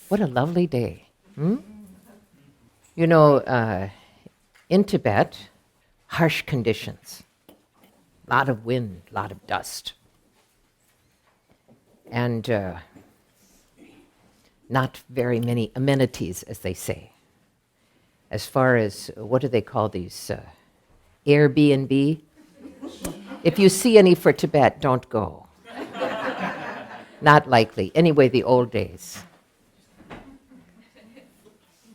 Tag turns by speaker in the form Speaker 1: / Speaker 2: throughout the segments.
Speaker 1: What a lovely day. You know, in Tibet, harsh conditions, a lot of wind, a lot of dust, and not very many amenities, as they say. As far as, what do they call these, Airbnb? If you see any for Tibet, don't go. Not likely. Anyway, the old days.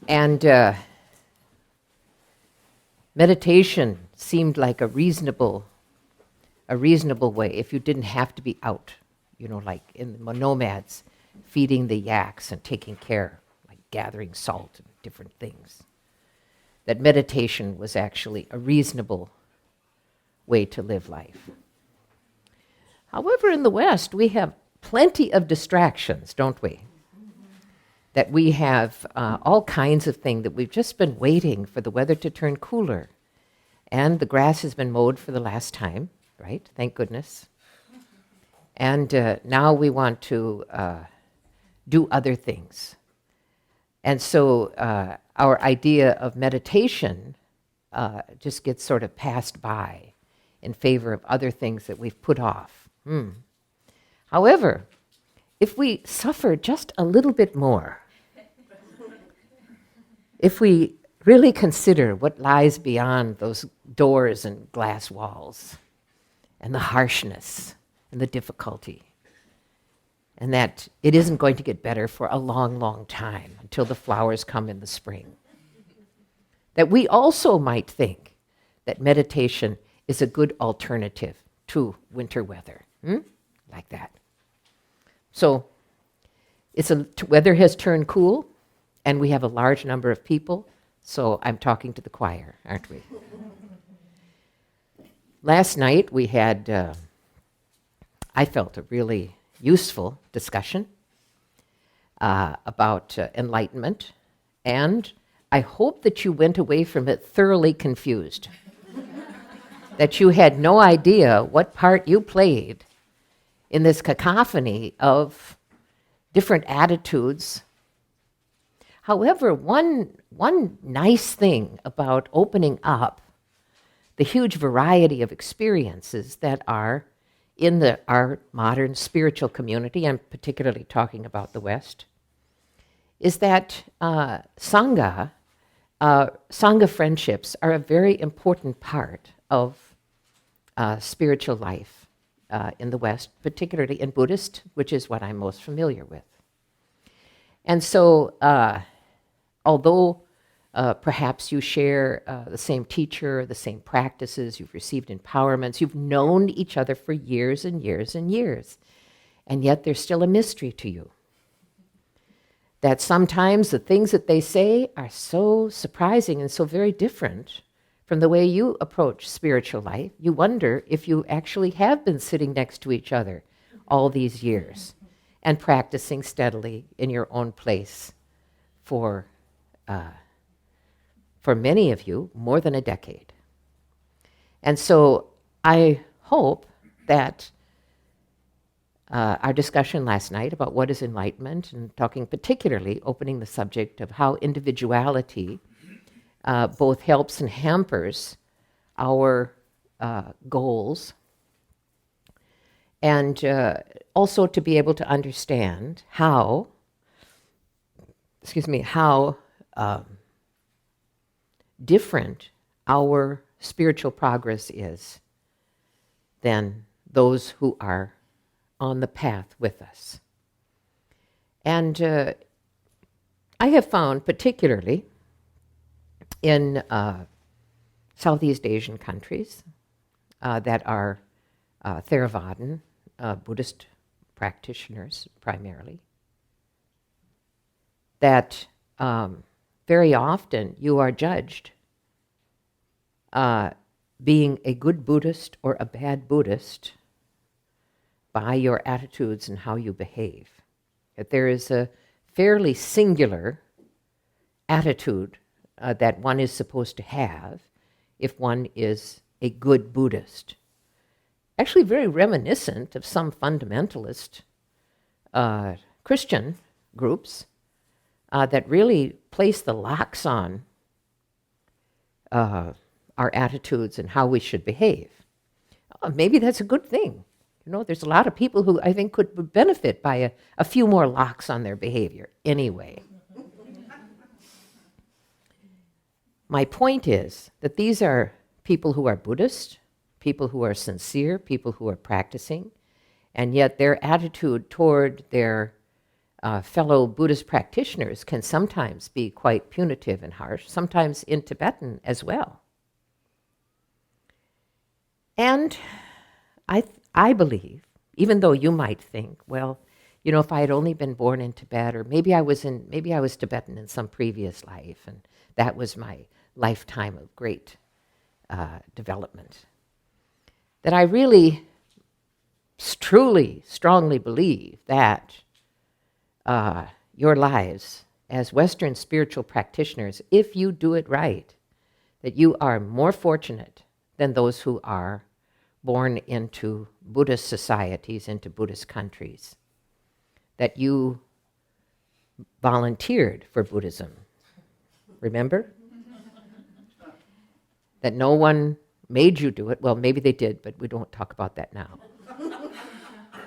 Speaker 1: And meditation seemed like a reasonable way if you didn't have to be out, like in the nomads, feeding the yaks and taking care, like gathering salt and different things. That meditation was actually a reasonable way to live life. However, in the West, we have plenty of distractions, don't we? That we have all kinds of things that we've just been waiting for the weather to turn cooler. And the grass has been mowed for the last time, right? Thank goodness. And now we want to do other things. And so our idea of meditation just gets sort of passed by in favor of other things that we've put off. However, if we suffer just a little bit more, if we really consider what lies beyond those doors and glass walls, and the harshness and the difficulty, and that it isn't going to get better for a long, long time until the flowers come in the spring, that we also might think that meditation is a good alternative to winter weather, like that. So weather has turned cool, and we have a large number of people, so I'm talking to the choir, aren't we? Last night we had, I felt, a really useful discussion about enlightenment, and I hope that you went away from it thoroughly confused, that you had no idea what part you played in this cacophony of different attitudes. However, one nice thing about opening up the huge variety of experiences that are in our modern spiritual community, I'm particularly talking about the West, is that Sangha friendships are a very important part of spiritual life in the West, particularly in Buddhist, which is what I'm most familiar with. And so, although perhaps you share the same teacher, the same practices, you've received empowerments, you've known each other for years and years and years, and yet there's still a mystery to you. That sometimes the things that they say are so surprising and so very different from the way you approach spiritual life. You wonder if you actually have been sitting next to each other all these years and practicing steadily in your own place for many of you, more than a decade. And so I hope that our discussion last night about what is enlightenment, and talking particularly, opening the subject of how individuality both helps and hampers our goals, and also to be able to understand how different our spiritual progress is than those who are on the path with us. And I have found, particularly in Southeast Asian countries that are Theravadan, Buddhist practitioners primarily, that very often you are judged being a good Buddhist or a bad Buddhist by your attitudes and how you behave. That there is a fairly singular attitude that one is supposed to have if one is a good Buddhist. Actually very reminiscent of some fundamentalist Christian groups that really place the locks on our attitudes and how we should behave. Maybe that's a good thing. There's a lot of people who I think could benefit by a few more locks on their behavior anyway. My point is that these are people who are Buddhist, people who are sincere, people who are practicing, and yet their attitude toward their fellow Buddhist practitioners can sometimes be quite punitive and harsh, sometimes in Tibetan as well. And I believe, even though you might think, well, if I had only been born in Tibet, or maybe I was Tibetan in some previous life, and that was my lifetime of great development, that I really truly, strongly believe that your lives as Western spiritual practitioners, if you do it right, that you are more fortunate than those who are born into Buddhist societies, into Buddhist countries, that you volunteered for Buddhism. Remember? That no one made you do it. Well, maybe they did, but we don't talk about that now.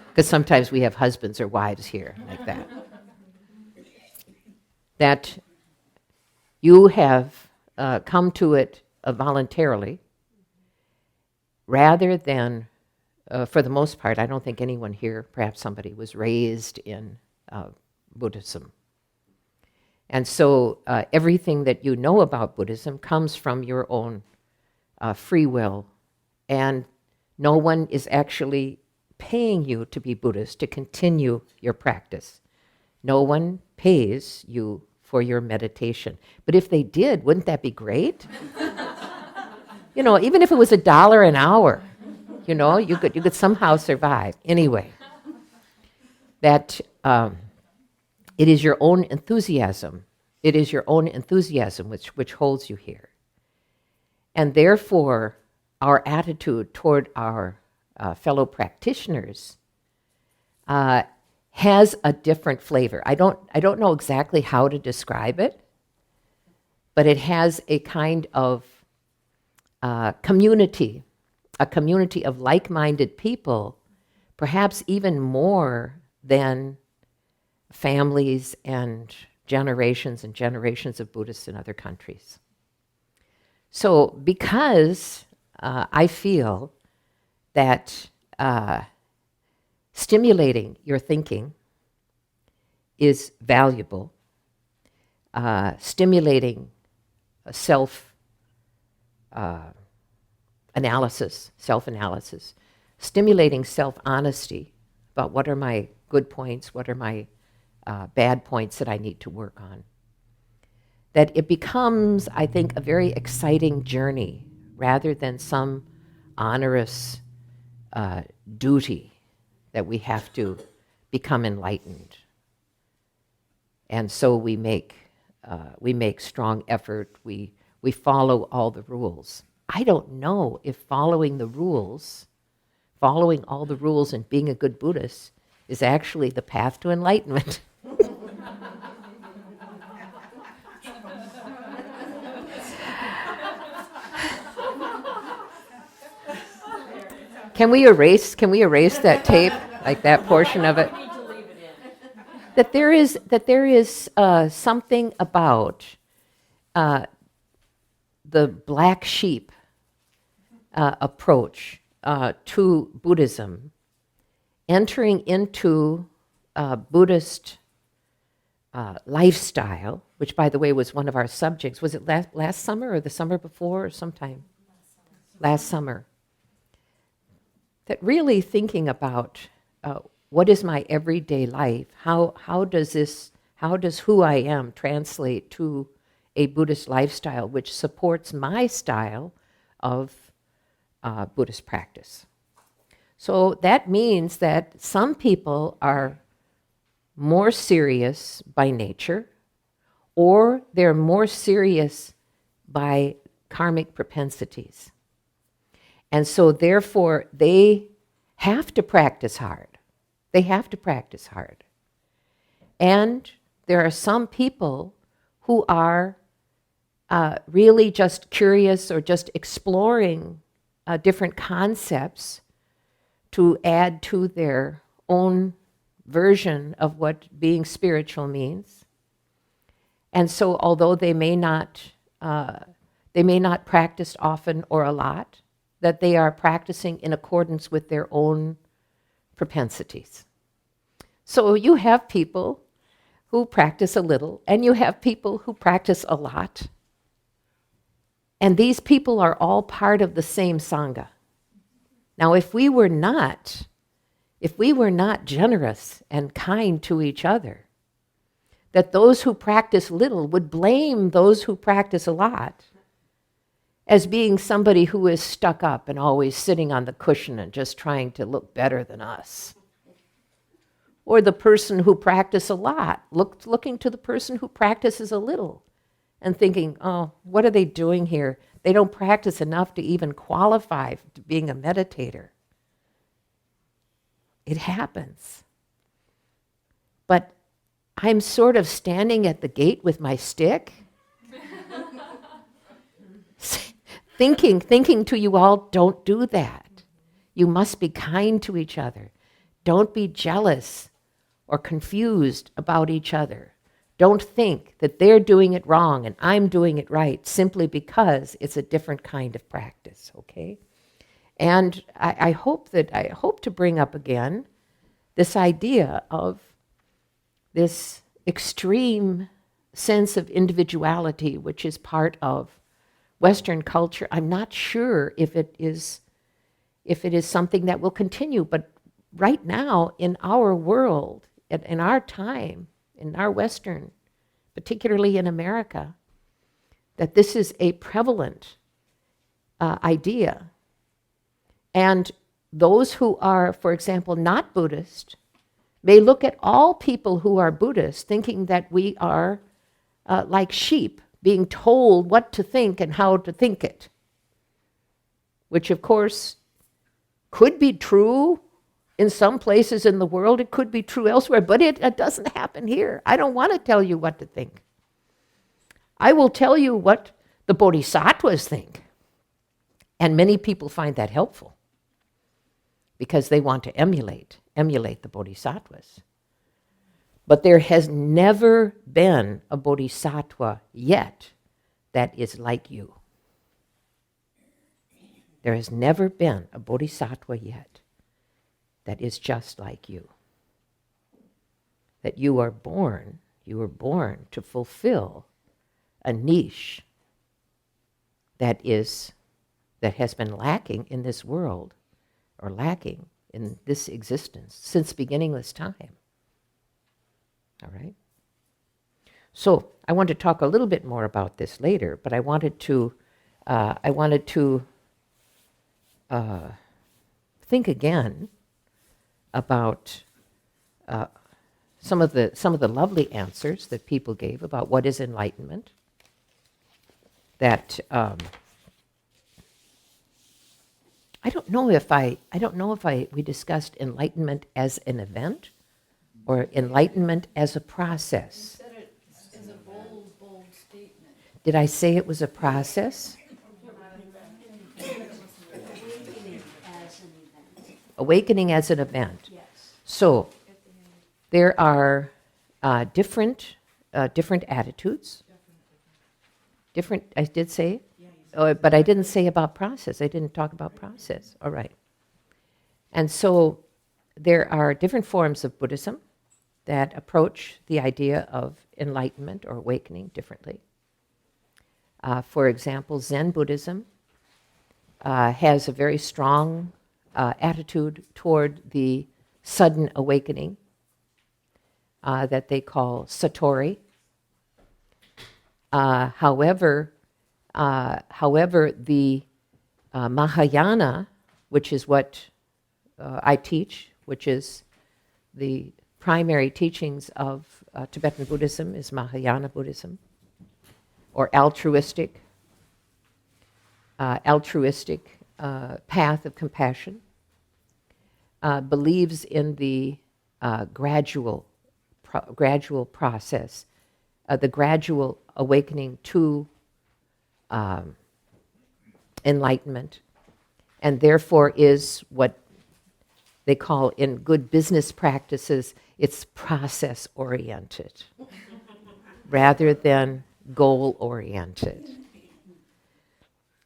Speaker 1: Because sometimes we have husbands or wives here like that. That you have come to it voluntarily, rather than, for the most part, I don't think anyone here, perhaps somebody was raised in Buddhism. And so everything that you know about Buddhism comes from your own free will, and no one is actually paying you to be Buddhist, to continue your practice. No one pays you for your meditation. But if they did, wouldn't that be great? Even if it was $1 an hour, you could somehow survive. Anyway, that it is your own enthusiasm. It is your own enthusiasm which holds you here. And therefore, our attitude toward our fellow practitioners has a different flavor. I don't know exactly how to describe it, but it has a kind of community, a community of like-minded people, perhaps even more than families and generations of Buddhists in other countries. So because I feel that stimulating your thinking is valuable, stimulating self-analysis, stimulating self-honesty about what are my good points, what are my bad points that I need to work on. That it becomes, I think, a very exciting journey rather than some onerous duty that we have to become enlightened. And so we make strong effort, we follow all the rules. I don't know if following all the rules and being a good Buddhist is actually the path to enlightenment. Can we erase that tape, like that portion of it? That there is something about the black sheep approach to Buddhism, entering into Buddhist lifestyle, which, by the way, was one of our subjects. Was it last summer or the summer before or sometime? Last summer. That really thinking about what is my everyday life? How does who I am translate to a Buddhist lifestyle which supports my style of Buddhist practice? So that means that some people are more serious by nature, or they're more serious by karmic propensities. And so therefore, they have to practice hard. And there are some people who are really just curious or just exploring different concepts to add to their own version of what being spiritual means. And so although they may not practice often or a lot, that they are practicing in accordance with their own propensities. So you have people who practice a little, and you have people who practice a lot. And these people are all part of the same Sangha. Now, if we were not generous and kind to each other, that those who practice little would blame those who practice a lot as being somebody who is stuck up and always sitting on the cushion and just trying to look better than us. Or the person who practices a lot, looking to the person who practices a little and thinking, oh, what are they doing here? They don't practice enough to even qualify to being a meditator. It happens. But I'm sort of standing at the gate with my stick, thinking to you all, don't do that. You must be kind to each other. Don't be jealous or confused about each other. Don't think that they're doing it wrong and I'm doing it right simply because it's a different kind of practice, okay? And I hope to bring up again this idea of this extreme sense of individuality, which is part of Western culture. I'm not sure if it is something that will continue, but right now in our world, in our time, in our Western, particularly in America, that this is a prevalent idea. And those who are, for example, not Buddhist, may look at all people who are Buddhist thinking that we are like sheep, being told what to think and how to think it, which of course could be true in some places in the world. It could be true elsewhere, but it doesn't happen here. I don't want to tell you what to think. I will tell you what the bodhisattvas think. And many people find that helpful because they want to emulate the bodhisattvas. But there has never been a bodhisattva yet that is like you. There has never been a bodhisattva yet that is just like you. That you were born to fulfill a niche that has been lacking in this world, or lacking in this existence since beginningless time. All right? So I want to talk a little bit more about this later, but I wanted to think again about some of the lovely answers that people gave about what is enlightenment. That I don't know if we discussed enlightenment as an event or enlightenment as a process.
Speaker 2: You said it is a bold statement.
Speaker 1: Did I say it was a process? Awakening as an event.
Speaker 2: Yes.
Speaker 1: So there are different attitudes. Different. I did say, but I didn't say about process. I didn't talk about process. All right. And so there are different forms of Buddhism that approach the idea of enlightenment or awakening differently. For example, Zen Buddhism has a very strong attitude toward the sudden awakening that they call Satori. However, the Mahayana, which is what I teach, which is the primary teachings of Tibetan Buddhism, is Mahayana Buddhism, or altruistic path of compassion, believes in the gradual gradual process, the gradual awakening to enlightenment, and therefore is what they call in good business practices, it's process-oriented rather than goal-oriented.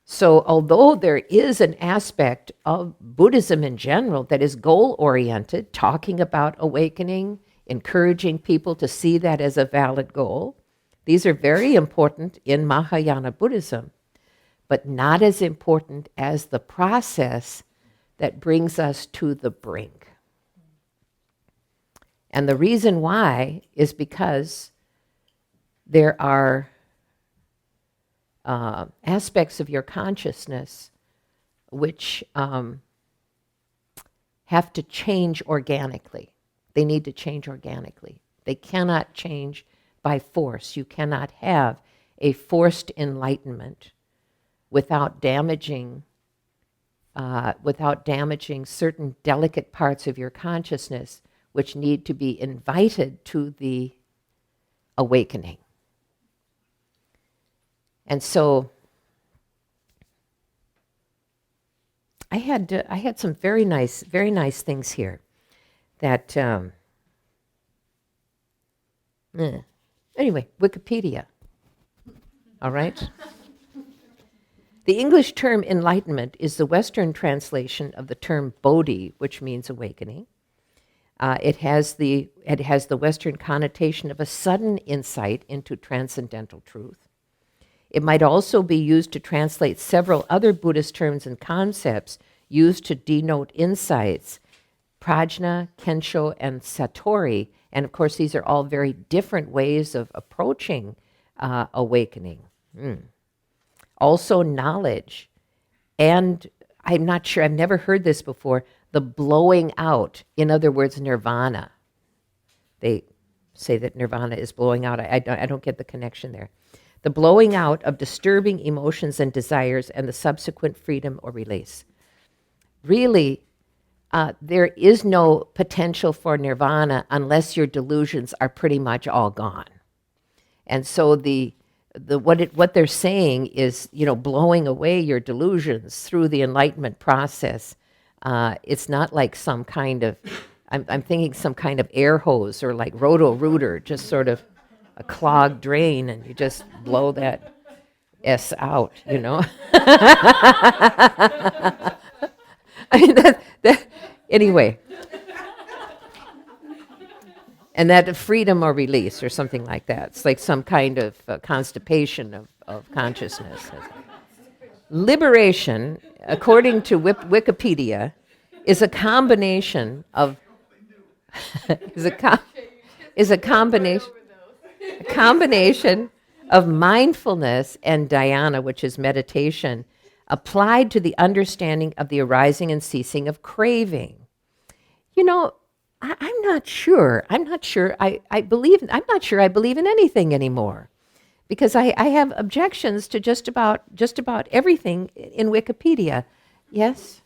Speaker 1: So although there is an aspect of Buddhism in general that is goal-oriented, talking about awakening, encouraging people to see that as a valid goal, these are very important in Mahayana Buddhism, but not as important as the process that brings us to the brink. And the reason why is because there are aspects of your consciousness which have to change organically. They need to change organically. They cannot change by force. You cannot have a forced enlightenment without damaging certain delicate parts of your consciousness which need to be invited to the awakening. And so I had some very nice things here that anyway, Wikipedia. All right? The English term enlightenment is the Western translation of the term Bodhi, which means awakening. It has the Western connotation of a sudden insight into transcendental truth. It might also be used to translate several other Buddhist terms and concepts used to denote insights, prajna, kensho, and satori. And of course, these are all very different ways of approaching awakening. Also knowledge, and I'm not sure, I've never heard this before, the blowing out, in other words, nirvana. They say that nirvana is blowing out. I don't get the connection there. The blowing out of disturbing emotions and desires and the subsequent freedom or release. Really, there is no potential for nirvana unless your delusions are pretty much all gone. And so what they're saying is, blowing away your delusions through the enlightenment process. It's not like some kind of, I'm thinking some kind of air hose or like roto-rooter, just sort of a clogged drain, and you just blow that S out, I mean, anyway. And that freedom or release or something like that. It's like some kind of constipation of consciousness. Liberation, according to Wikipedia, is a combination of combination of mindfulness and dhyana, which is meditation, applied to the understanding of the arising and ceasing of craving. I'm not sure I believe in anything anymore, because I have objections to just about everything in Wikipedia. Yes?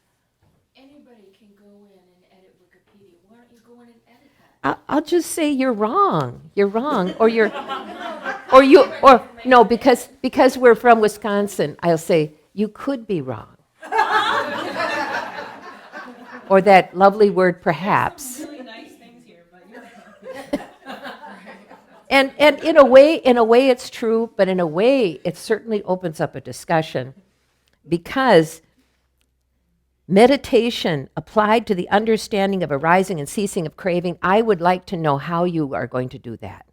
Speaker 2: Anybody can go in and edit Wikipedia. Why don't you go in and edit that?
Speaker 1: I'll just say you're wrong, because we're from Wisconsin, I'll say you could be wrong. Or that lovely word perhaps.
Speaker 3: Really nice things here, but you're
Speaker 1: And in a way it's true, but in a way it certainly opens up a discussion, because meditation applied to the understanding of arising and ceasing of craving, I would like to know how you are going to do that.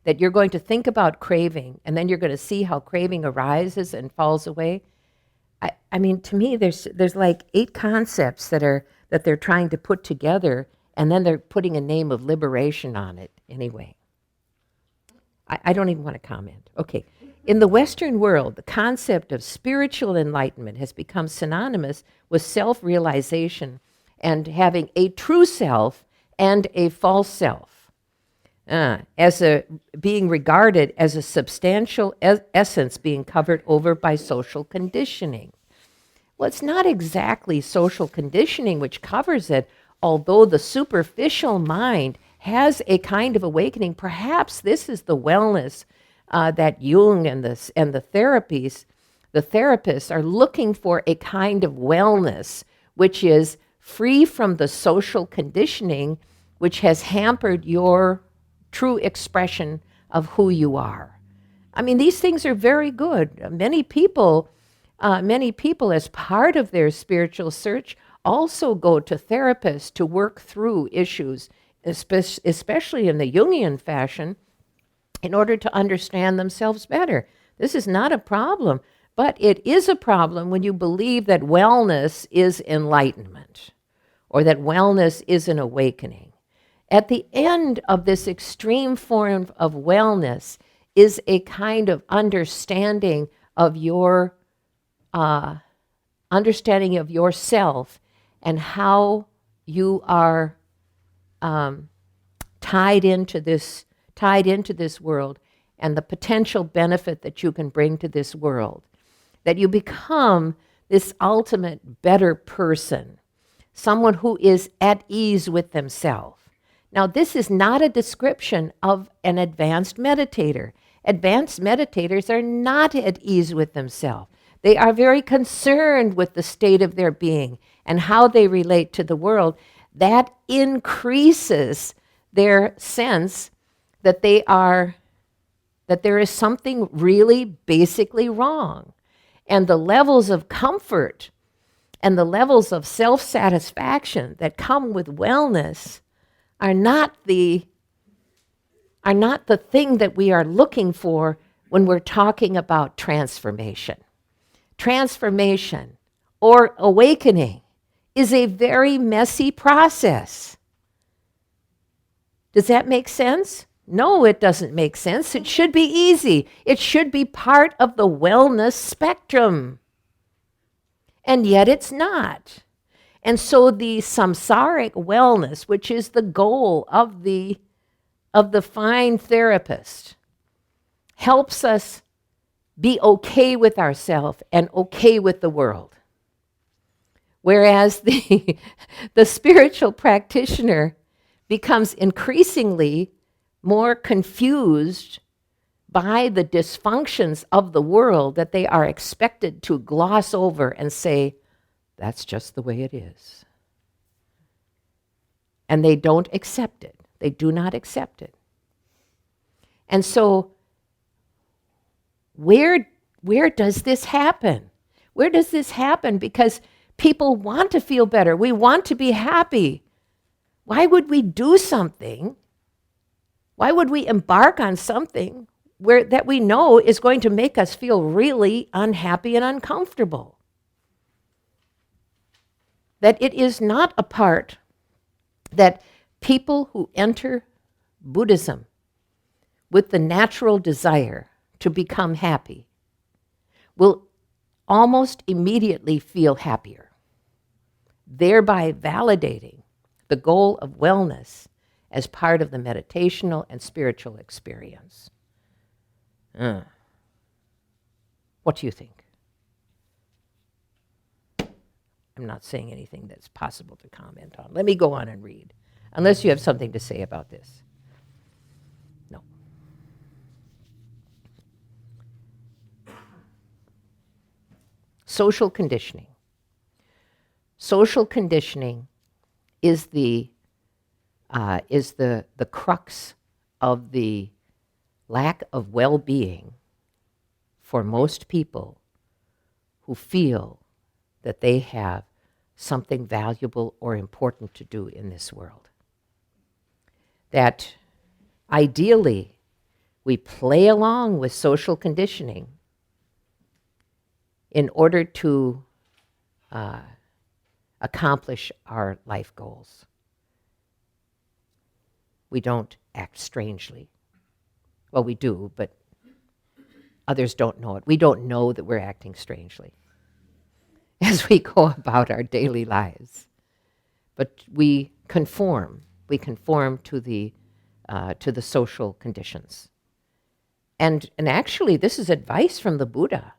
Speaker 1: That you're going to think about craving, and then you're going to see how craving arises and falls away. I mean, to me, there's like 8 concepts that they're trying to put together, and then they're putting a name of liberation on it anyway. I don't even want to comment. Okay. In the Western world, the concept of spiritual enlightenment has become synonymous with self-realization and having a true self and a false self, being regarded as a substantial essence being covered over by social conditioning. Well, it's not exactly social conditioning which covers it, although the superficial mind has a kind of awakening, perhaps this is the wellness that Jung and the therapists are looking for, a kind of wellness which is free from the social conditioning which has hampered your true expression of who you are. I mean, these things are very good. Many people, as part of their spiritual search, also go to therapists to work through issues, especially in the Jungian fashion, in order to understand themselves better. This is not a problem, but it is a problem when you believe that wellness is enlightenment or that wellness is an awakening. At the end of this extreme form of wellness is a kind of understanding of your understanding of yourself and how you are tied into this world and the potential benefit that you can bring to this world. That you become this ultimate better person, someone who is at ease with themselves. Now, this is not a description of an advanced meditator. Advanced meditators are not at ease with themselves. They are very concerned with the state of their being and how they relate to the world. That increases their sense that there is something really basically wrong. And the levels of comfort and the levels of self-satisfaction that come with wellness are not the thing that we are looking for when we're talking about transformation. Transformation or awakening is a very messy process. Does that make sense? No, it doesn't make sense. It should be easy. It should be part of the wellness spectrum. And yet it's not. And so the samsaric wellness, which is the goal of the fine therapist, helps us be okay with ourselves and okay with the world. Whereas the spiritual practitioner becomes increasingly more confused by the dysfunctions of the world that they are expected to gloss over and say, that's just the way it is. And they don't accept it. They do not accept it. And so, where does this happen? Where does this happen? Because people want to feel better. We want to be happy. Why would we do something? Why would we embark on something that we know is going to make us feel really unhappy and uncomfortable? That it is not a part that people who enter Buddhism with the natural desire to become happy will almost immediately feel happier, thereby validating the goal of wellness as part of the meditational and spiritual experience. What do you think? I'm not saying anything that's possible to comment on. Let me go on and read, unless you have something to say about this. No. Social conditioning. Social conditioning is the crux of the lack of well-being for most people who feel that they have something valuable or important to do in this world. That ideally we play along with social conditioning in order to accomplish our life goals. We don't act strangely. Well, we do, but others don't know it. We don't know that we're acting strangely as we go about our daily lives. But we conform to the social conditions. And actually, this is advice from the Buddha,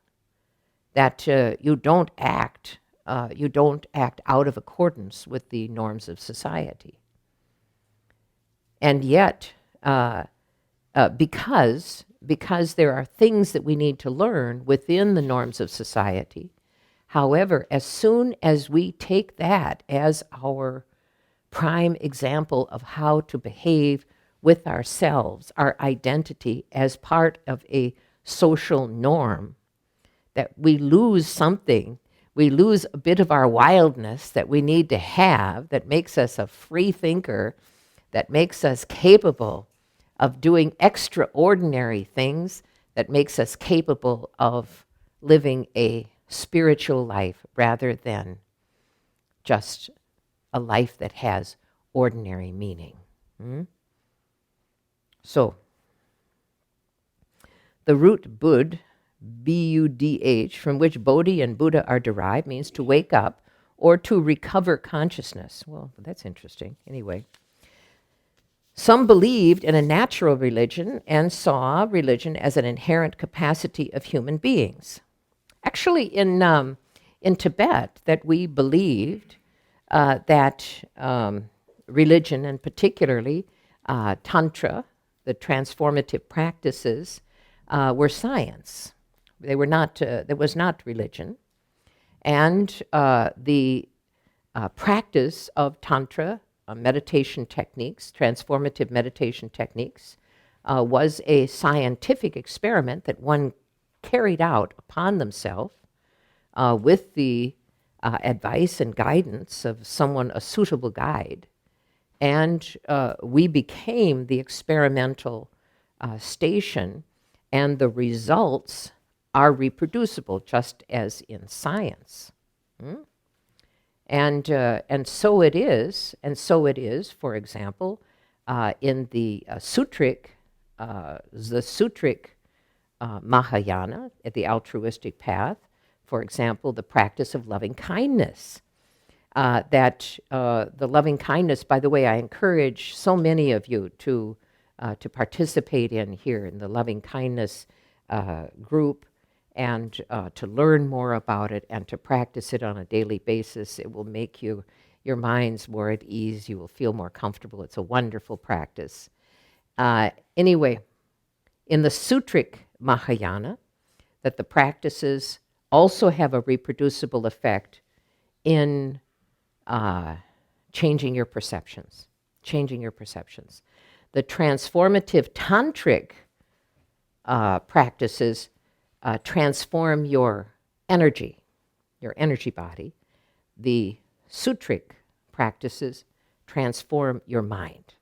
Speaker 1: that you don't act out of accordance with the norms of society. And yet, because there are things that we need to learn within the norms of society. However, as soon as we take that as our prime example of how to behave with ourselves, our identity as part of a social norm, that we lose something, we lose a bit of our wildness that we need to have, that makes us a free thinker, that makes us capable of doing extraordinary things, that makes us capable of living a spiritual life rather than just a life that has ordinary meaning. So, the root bud, B-U-D-H, from which Bodhi and Buddha are derived, means to wake up or to recover consciousness. Well, that's interesting. Anyway, some believed in a natural religion and saw religion as an inherent capacity of human beings. Actually, in Tibet, that we believed that religion, and particularly Tantra, the transformative practices, were science. They were not. There was not religion, and the practice of Tantra meditation techniques, transformative meditation techniques, was a scientific experiment that one carried out upon themselves with the advice and guidance of someone, a suitable guide. And we became the experimental station, and the results are reproducible, just as in science. And so it is, for example, in the sutric Mahayana, at the altruistic path, for example, the practice of loving kindness. The loving kindness, by the way, I encourage so many of you to participate in here in the loving kindness group, and to learn more about it and to practice it on a daily basis. It will make your minds more at ease. You will feel more comfortable. It's a wonderful practice. Anyway, in the Sutric Mahayana, that the practices also have a reproducible effect in changing your perceptions. The transformative tantric practices transform your energy body. The sutric practices transform your mind.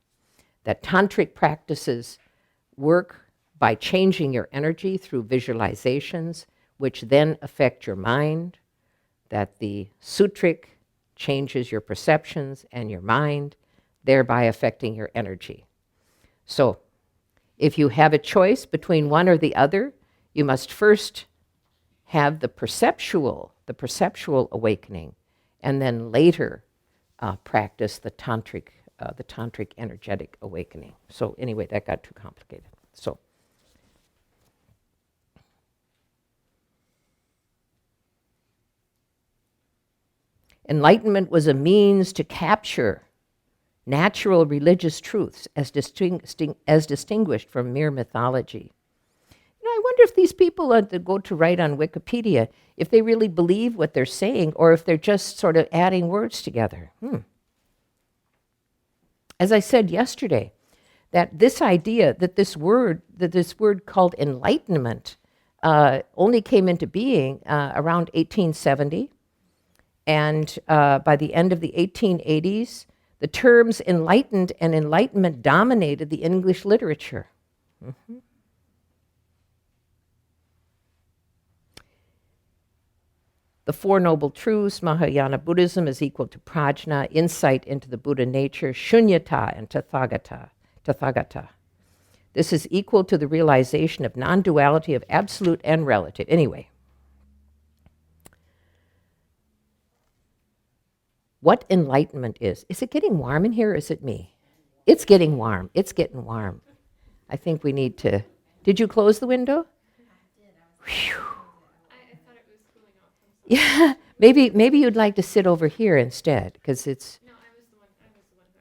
Speaker 1: That tantric practices work by changing your energy through visualizations, which then affect your mind. That the sutric changes your perceptions and your mind, thereby affecting your energy. So, if you have a choice between one or the other, you must first have the perceptual awakening, and then later practice the tantric energetic awakening. So anyway, that got too complicated. So, enlightenment was a means to capture natural religious truths as distinguished from mere mythology. I wonder if these people that go to write on Wikipedia, if they really believe what they're saying, or if they're just sort of adding words together. As I said yesterday, that this idea that this word called enlightenment only came into being around 1870, and by the end of the 1880s, the terms enlightened and enlightenment dominated the English literature. The Four Noble Truths, Mahayana Buddhism, is equal to prajna, insight into the Buddha nature, shunyata, and tathagata. This is equal to the realization of non-duality of absolute and relative. Anyway, what enlightenment is it getting warm in here, or is it me? It's getting warm. It's getting warm. I think we need to... Did you close the window? Whew. Yeah, maybe you'd like to sit over here instead, because it's...
Speaker 3: No, I was the one.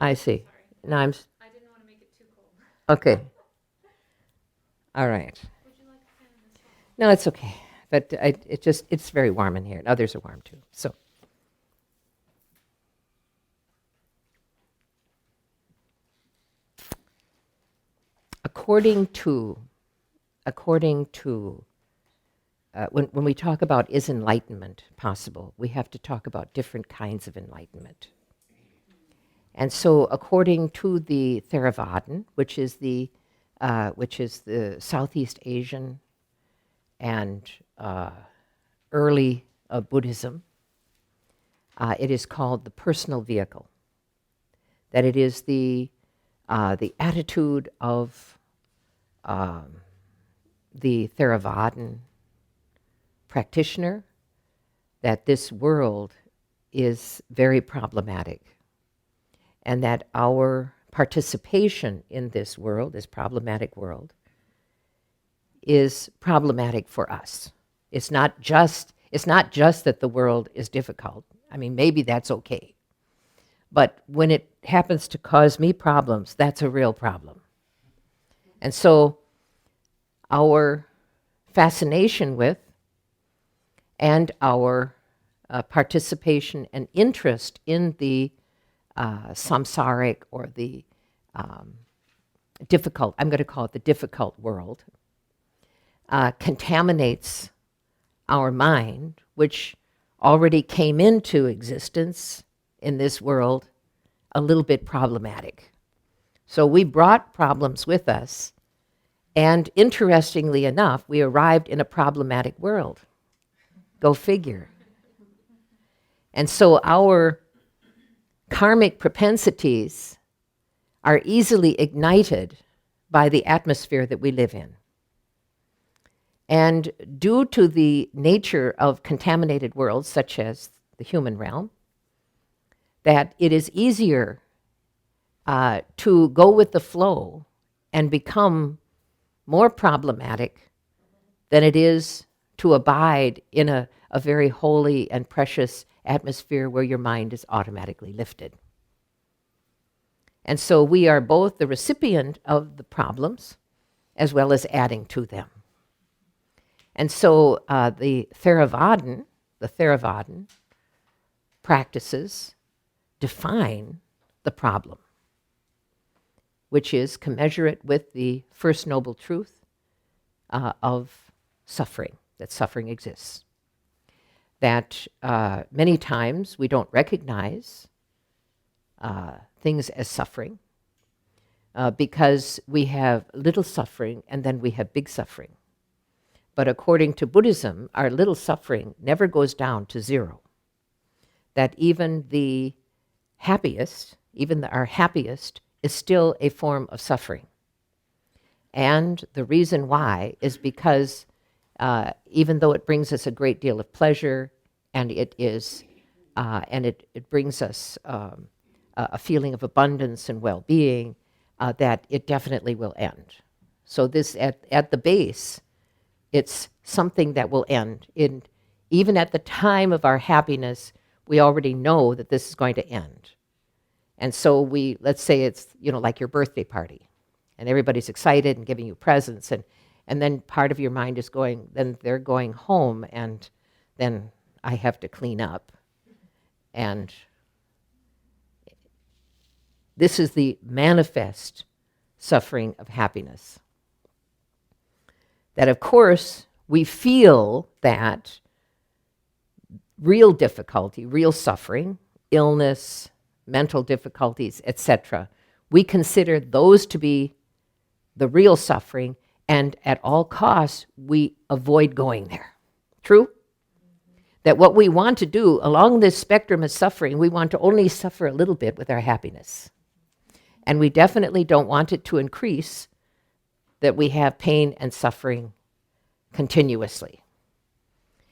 Speaker 1: I see.
Speaker 3: Sorry.
Speaker 1: No,
Speaker 3: I didn't want to make it
Speaker 1: Okay. All right. No, it's okay. But it's very warm in here, and others are warm too. So, according to, when we talk about is enlightenment possible, we have to talk about different kinds of enlightenment. And so, according to the Theravadan, which is the Southeast Asian and early Buddhism, it is called the personal vehicle. That it is the attitude of the Theravadan practitioner that this world is very problematic, and that our participation in this world, this problematic world, is problematic for us. It's not just that the world is difficult. I mean, maybe that's okay. But when it happens to cause me problems, that's a real problem. And so our fascination with and our participation and interest in the samsaric, or the difficult, I'm going to call it the difficult world, contaminates our mind, which already came into existence in this world a little bit problematic. So we brought problems with us, and interestingly enough, we arrived in a problematic world. Go figure. And so our karmic propensities are easily ignited by the atmosphere that we live in. And due to the nature of contaminated worlds, such as the human realm, that it is easier to go with the flow and become more problematic than it is to abide in a very holy and precious atmosphere where your mind is automatically lifted. And so we are both the recipient of the problems as well as adding to them. And so the Theravadan practices define the problem, which is commensurate with the First Noble Truth of suffering, that suffering exists. That many times we don't recognize things as suffering because we have little suffering and then we have big suffering. But according to Buddhism, our little suffering never goes down to zero. That even the happiest, our happiest, is still a form of suffering. And the reason why is because even though it brings us a great deal of pleasure, and it brings us a feeling of abundance and well-being, that it definitely will end. So this, at the base, it's something that will end. Even at the time of our happiness, we already know that this is going to end. And so let's say it's, like your birthday party, and everybody's excited and giving you presents, and then part of your mind is going, then they're going home, and then I have to clean up. And this is the manifest suffering of happiness. That, of course, we feel that real difficulty, real suffering, illness, mental difficulties, etc., we consider those to be the real suffering, and at all costs, we avoid going there. True? That what we want to do along this spectrum of suffering, we want to only suffer a little bit with our happiness. And we definitely don't want it to increase, that we have pain and suffering continuously.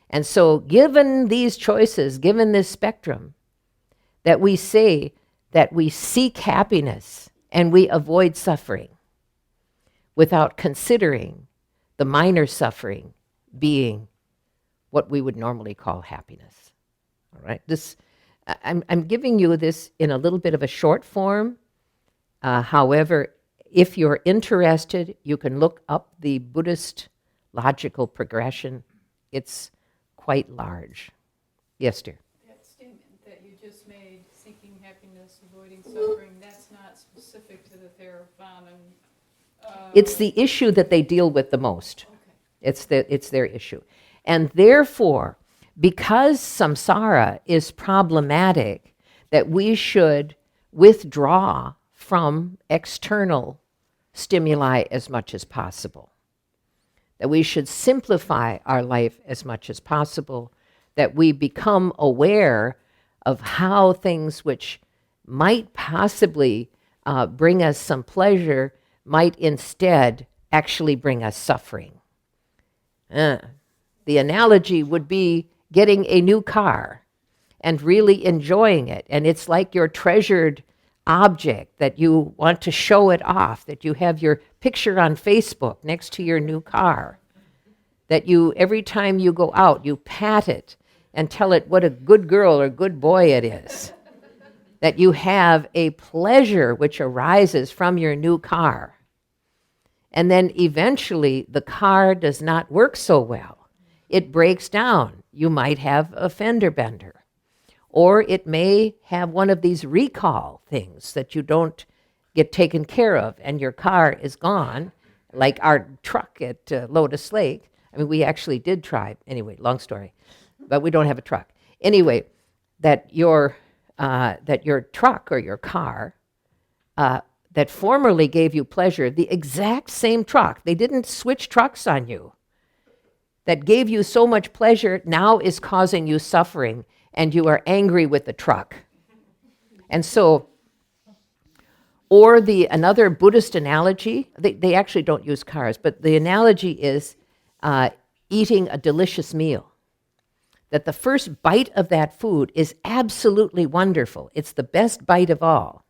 Speaker 1: And so given these choices, given this spectrum, that we say that we seek happiness and we avoid suffering without considering the minor suffering being what we would normally call happiness. All right? I'm giving you this in a little bit of a short form. However, if you're interested, you can look up the Buddhist logical progression. It's quite large. Yes, dear.
Speaker 3: That statement that you just made, seeking happiness, avoiding suffering, that's not specific to the Theravada.
Speaker 1: It's the issue that they deal with the most.
Speaker 3: Okay.
Speaker 1: It's their issue. And therefore, because samsara is problematic, that we should withdraw from external stimuli as much as possible. That we should simplify our life as much as possible. That we become aware of how things which might possibly bring us some pleasure might instead actually bring us suffering. The analogy would be getting a new car and really enjoying it. And it's like your treasured object that you want to show it off, that you have your picture on Facebook next to your new car, that you, every time you go out, you pat it and tell it what a good girl or good boy it is, that you have a pleasure which arises from your new car. And then eventually the car does not work so well. It breaks down. You might have a fender bender. Or it may have one of these recall things that you don't get taken care of and your car is gone, like our truck at Lotus Lake. I mean, we actually did try, anyway, long story, but we don't have a truck. Anyway, that your truck or your car that formerly gave you pleasure, the exact same truck, they didn't switch trucks on you, that gave you so much pleasure now is causing you suffering, and you are angry with the truck. And so, or another Buddhist analogy, they actually don't use cars, but the analogy is eating a delicious meal. That the first bite of that food is absolutely wonderful. It's the best bite of all.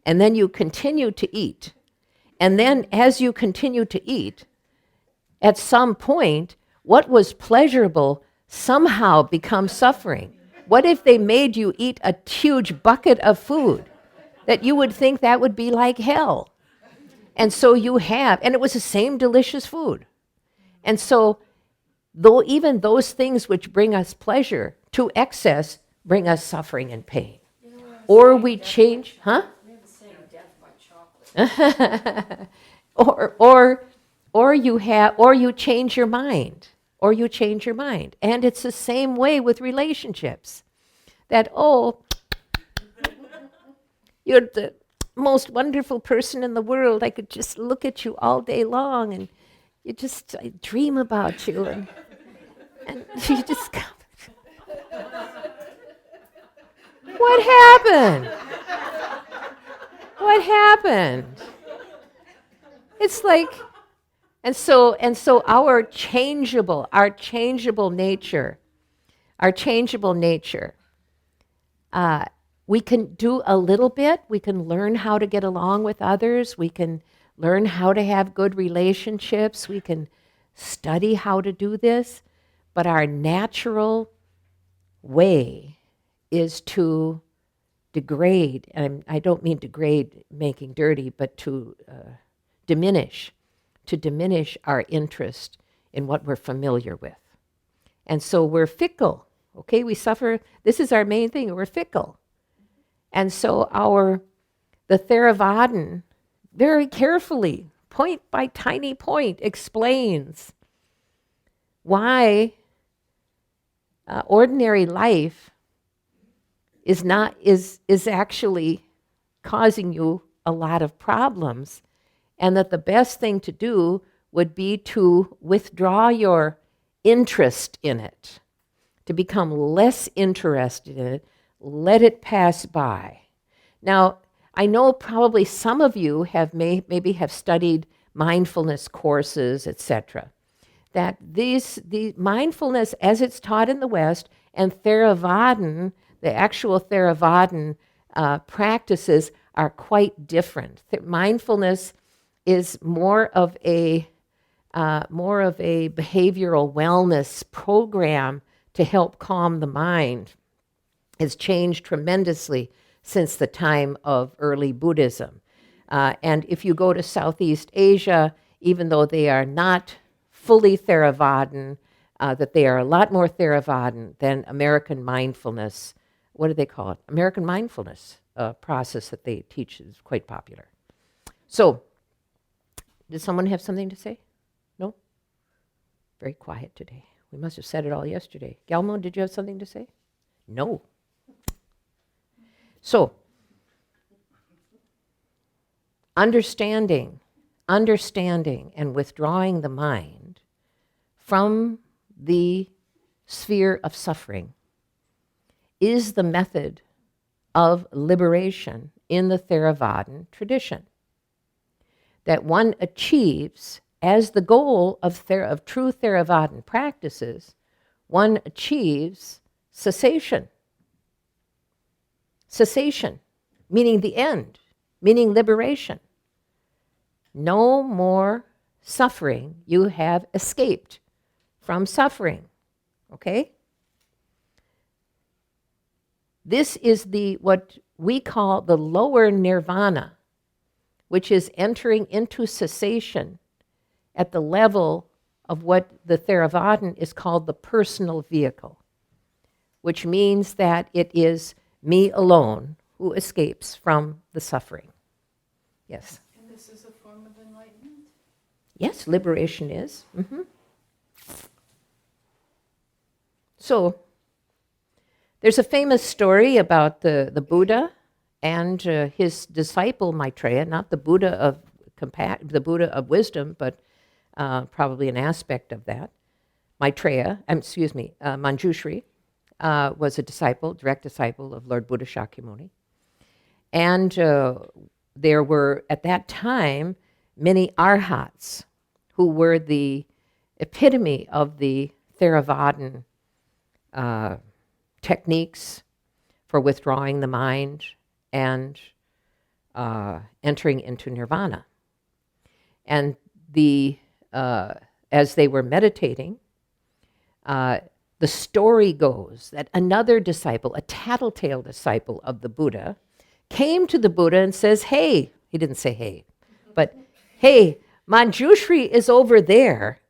Speaker 1: And then you continue to eat. And then as you continue to eat, at some point, what was pleasurable somehow becomes suffering. What if they made you eat a huge bucket of food? That you would think that would be like hell. And so and it was the same delicious food. And so, though even those things which bring us pleasure to excess bring us suffering and pain. Or we change, huh?
Speaker 2: We have the saying death by chocolate.
Speaker 1: or you change your mind. Or you change your mind. And it's the same way with relationships. That, you're the most wonderful person in the world. I could just look at you all day long and I dream about you. And you just come. What happened? What happened? It's like, and so our changeable nature, we can do a little bit. We can learn how to get along with others. We can learn how to have good relationships. We can study how to do this. But our natural way is to degrade, and I don't mean degrade making dirty, but to diminish our interest in what we're familiar with. And so we're fickle, okay? We suffer, this is our main thing, we're fickle. And so the Theravadan very carefully, point by tiny point, explains why ordinary life is actually causing you a lot of problems, and that the best thing to do would be to withdraw your interest in it, to become less interested in it, let it pass by. Now, I know probably some of you maybe have studied mindfulness courses, etc. That the mindfulness as it's taught in the West and Theravadan, the actual Theravadan practices are quite different. Mindfulness is more of a behavioral wellness program to help calm the mind. It's changed tremendously since the time of early Buddhism. And if you go to Southeast Asia, even though they are not fully Theravadan, that they are a lot more Theravadan than American mindfulness. What do they call it? American mindfulness process that they teach is quite popular. So, did someone have something to say? No? Very quiet today. We must have said it all yesterday. Gelmo, did you have something to say? No. So, understanding and withdrawing the mind from the sphere of suffering is the method of liberation in the Theravadan tradition that one achieves as the goal of true Theravadan practices. One achieves cessation. Cessation, meaning the end, meaning liberation. No more suffering. You have escaped from suffering. Okay? This is what we call the lower nirvana, which is entering into cessation at the level of what the Theravadan is called the personal vehicle, which means that it is me alone who escapes from the suffering. Yes?
Speaker 3: And this is a form of enlightenment?
Speaker 1: Yes, liberation is. Mm-hmm. So, there's a famous story about the Buddha and his disciple Maitreya, not the Buddha of wisdom, but probably an aspect of that. Manjushri was a direct disciple of Lord Buddha Shakyamuni. And there were, at that time, many arhats who were the epitome of the Theravadan techniques for withdrawing the mind and entering into nirvana. And as they were meditating, the story goes that another disciple, a tattletale disciple of the Buddha, came to the Buddha and says, hey, he didn't say hey, but hey, Manjushri is over there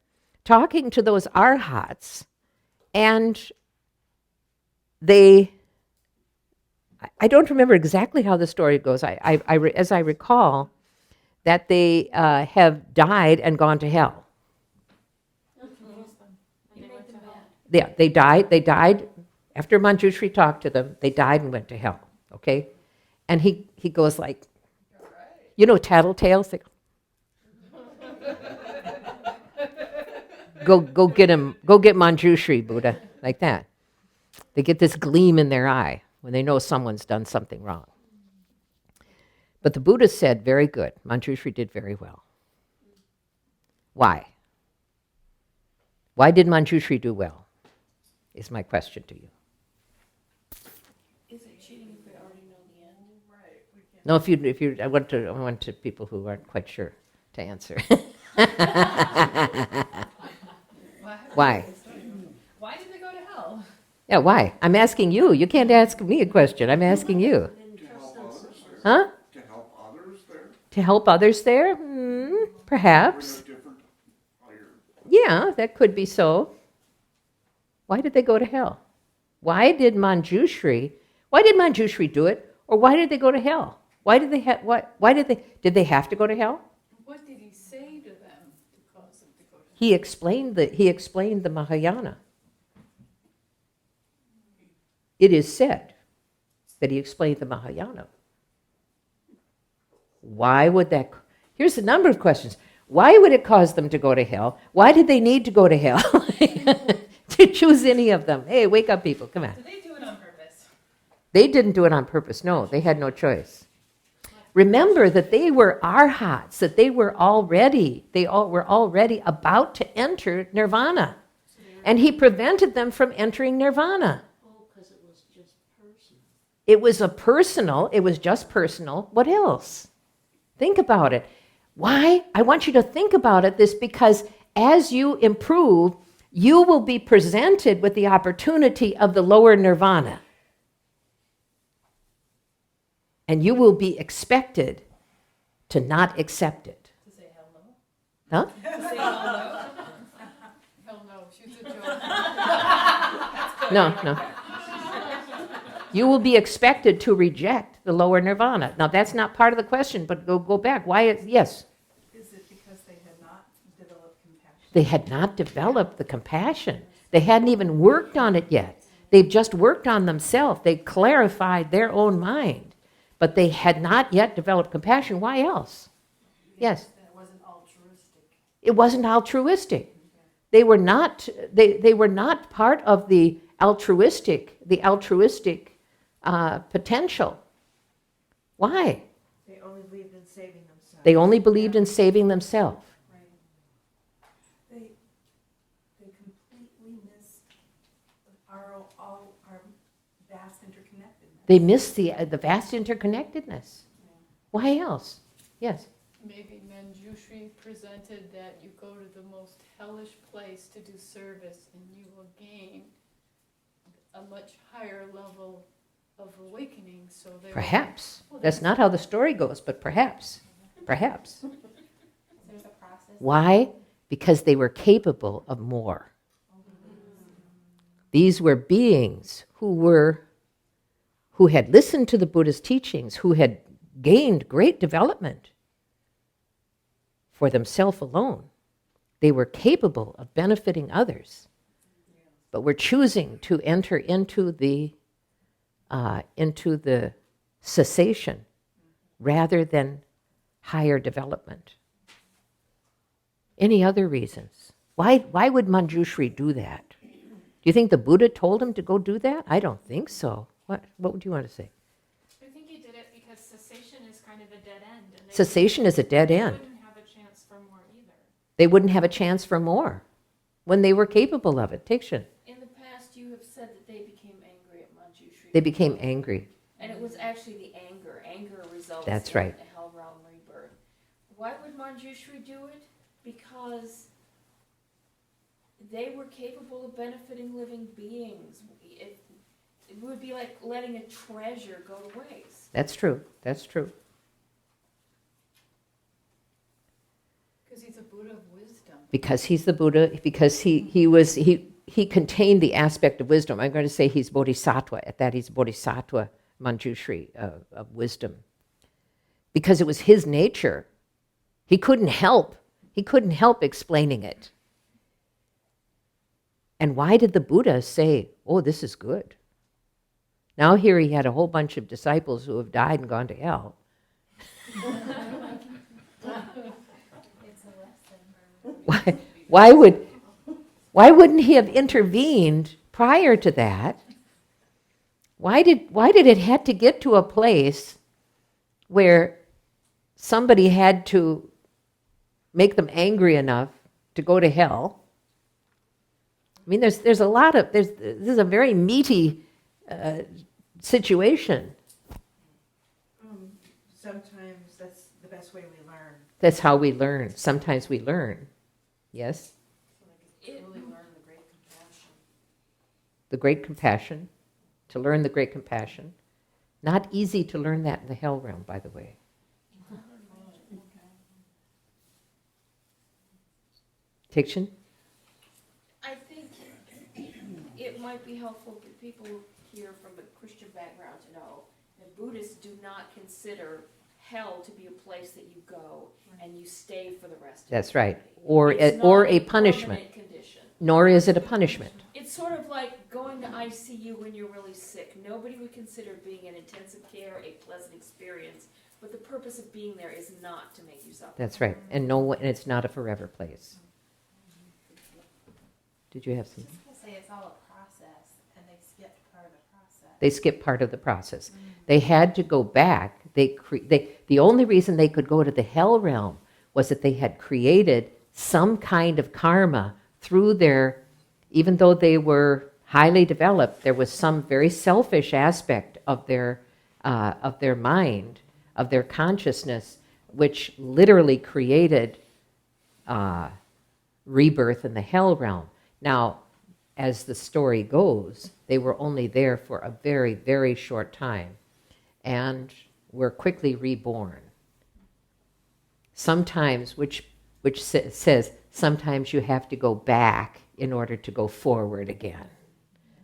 Speaker 1: talking to those arhats, and I don't remember exactly how the story goes. As I recall, that they have died and gone to hell. Yeah, they died. They died after Manjushri talked to them. They died and went to hell. Okay, and he goes like, you know, tattletales. They go get him. Go get Manjushri, Buddha, like that. They get this gleam in their eye when they know someone's done something wrong. But the Buddha said, very good. Manjushri did very well. Why? Why did Manjushri do well? Is my question to you.
Speaker 2: Is it cheating if we already know the end? Right.
Speaker 1: No, if you, I want to people who aren't quite sure to answer. Why?
Speaker 3: Why did they go to hell?
Speaker 1: Yeah, why? I'm asking you. You can't ask me a question. I'm asking you. Huh?
Speaker 4: To help others there?
Speaker 1: To help others there? Perhaps. Yeah, that could be so. Why did they go to hell? Why did Manjushri do it? Or why did they go to hell? Did they have to go to hell?
Speaker 3: What did he say to them to cause them to go to hell?
Speaker 1: He explained the Mahayana. It is said that he explained the Mahayana. Why would that? Here's a number of questions. Why would it cause them to go to hell? Why did they need to go to hell? To choose any of them. Hey, wake up, people. Come on.
Speaker 3: Did they do it on purpose?
Speaker 1: They didn't do it on purpose. No, they had no choice. Remember that they were arhats, that they were already about to enter nirvana. And he prevented them from entering nirvana.
Speaker 2: Oh, because it was just personal.
Speaker 1: It was just personal. What else? Think about it. Why? I want you to think about it because as you improve, you will be presented with the opportunity of the lower nirvana. And you will be expected to not accept it.
Speaker 3: To say hell no?
Speaker 1: Huh?
Speaker 3: To say hell no? Hell no, she's a joke.
Speaker 1: No. You will be expected to reject the lower nirvana. Now, that's not part of the question, but go back. Why? Yes?
Speaker 4: Is it because they had not developed compassion?
Speaker 1: They had not developed the compassion. They hadn't even worked on it yet. They've just worked on themselves. They clarified their own mind, but they had not yet developed compassion. Why else? Yes?
Speaker 4: That wasn't altruistic.
Speaker 1: It wasn't altruistic. They were not. They were not part of the altruistic potential. Why?
Speaker 4: They only believed in saving themselves.
Speaker 1: They only believed in saving themselves.
Speaker 4: They completely missed all our vast interconnectedness.
Speaker 1: They missed the vast interconnectedness. Why else? Yes.
Speaker 3: Maybe Manjushri presented that you go to the most hellish place to do service and you will gain a much higher level of awakening. So they
Speaker 1: Perhaps. That's not how the story goes, but perhaps. Perhaps.
Speaker 2: There's a process.
Speaker 1: Why? Because they were capable of more. These were beings who had listened to the Buddha's teachings, who had gained great development for themselves alone. They were capable of benefiting others, but were choosing to enter into the cessation rather than higher development. Any other reasons? Why would Manjushri do that? Do you think the Buddha told him to go do that? I don't think so. What would you want to say?
Speaker 2: I think he did it because cessation is kind of a dead end. And
Speaker 1: Cessation is a dead end.
Speaker 2: They wouldn't have a chance for more either.
Speaker 1: They wouldn't have a chance for more when they were capable of it. Tikshan.
Speaker 2: In the past, you have said that they became angry at Manjushri.
Speaker 1: They became angry.
Speaker 2: And it was actually the anger. Anger results
Speaker 1: That's
Speaker 2: in
Speaker 1: right.
Speaker 2: the hell realm rebirth. Why would Manjushri do it? Because they were capable of benefiting living beings. It would be like letting a treasure go to waste.
Speaker 1: That's true. That's true.
Speaker 3: Because he's a Buddha of wisdom.
Speaker 1: Because he's the Buddha, because he contained the aspect of wisdom. I'm going to say he's bodhisattva. At that, he's bodhisattva Manjushri of wisdom. Because it was his nature. He couldn't help explaining it. And why did the Buddha say, oh, this is good? Now here he had a whole bunch of disciples who have died and gone to hell. Why wouldn't he have intervened prior to that? Why did it have to get to a place where somebody had to make them angry enough to go to hell? I mean, this is a very meaty situation.
Speaker 4: Sometimes that's the best way we learn.
Speaker 1: That's how we learn. Sometimes we learn. Yes?
Speaker 4: Really learn the great compassion.
Speaker 1: The great compassion. To learn the great compassion. Not easy to learn that in the hell realm, by the way. Tikshan?
Speaker 2: I think it might be helpful for people here from a Christian background to know that Buddhists do not consider hell to be a place that you go and you stay for the rest of
Speaker 1: That's
Speaker 2: eternity.
Speaker 1: right. Or
Speaker 2: It's
Speaker 1: a
Speaker 2: not
Speaker 1: punishment.
Speaker 2: permanent condition.
Speaker 1: Nor is it a punishment.
Speaker 2: It's sort of like going to ICU when you're really sick. Nobody would consider being in intensive care a pleasant experience, but the purpose of being there is not to make you suffer.
Speaker 1: That's right. And it's not a forever place. Did you have some?
Speaker 5: Just gonna say it's all a process, and they skipped part of the process.
Speaker 1: They skipped part of the process. They had to go back. The only reason they could go to the hell realm was that they had created some kind of karma through their, even though they were highly developed, there was some very selfish aspect of their mind, of their consciousness, which literally created rebirth in the hell realm. Now, as the story goes, they were only there for a very, very short time and were quickly reborn. sometimes, which says sometimes you have to go back in order to go forward again.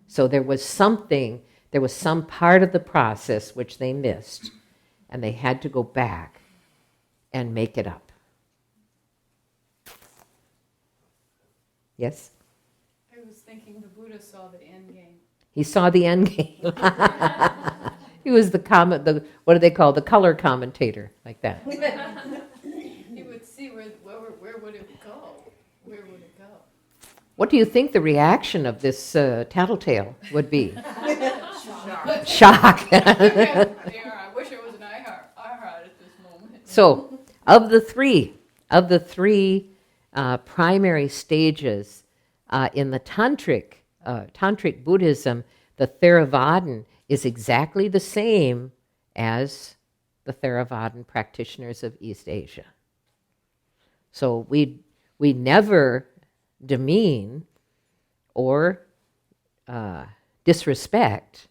Speaker 1: So there was some part of the process which they missed, and they had to go back and make it up. Yes?
Speaker 3: I was thinking the Buddha saw the end game.
Speaker 1: He saw the end game. He was what do they call, the color commentator, like that.
Speaker 3: He would see where would it go? Where would it go?
Speaker 1: What do you think the reaction of this tattletale would be? Shock.
Speaker 3: Yeah, I wish it was an iHeart at this moment.
Speaker 1: So, of the three primary stages in the tantric Buddhism, the Theravadan is exactly the same as the Theravadan practitioners of East Asia. So we never demean or disrespect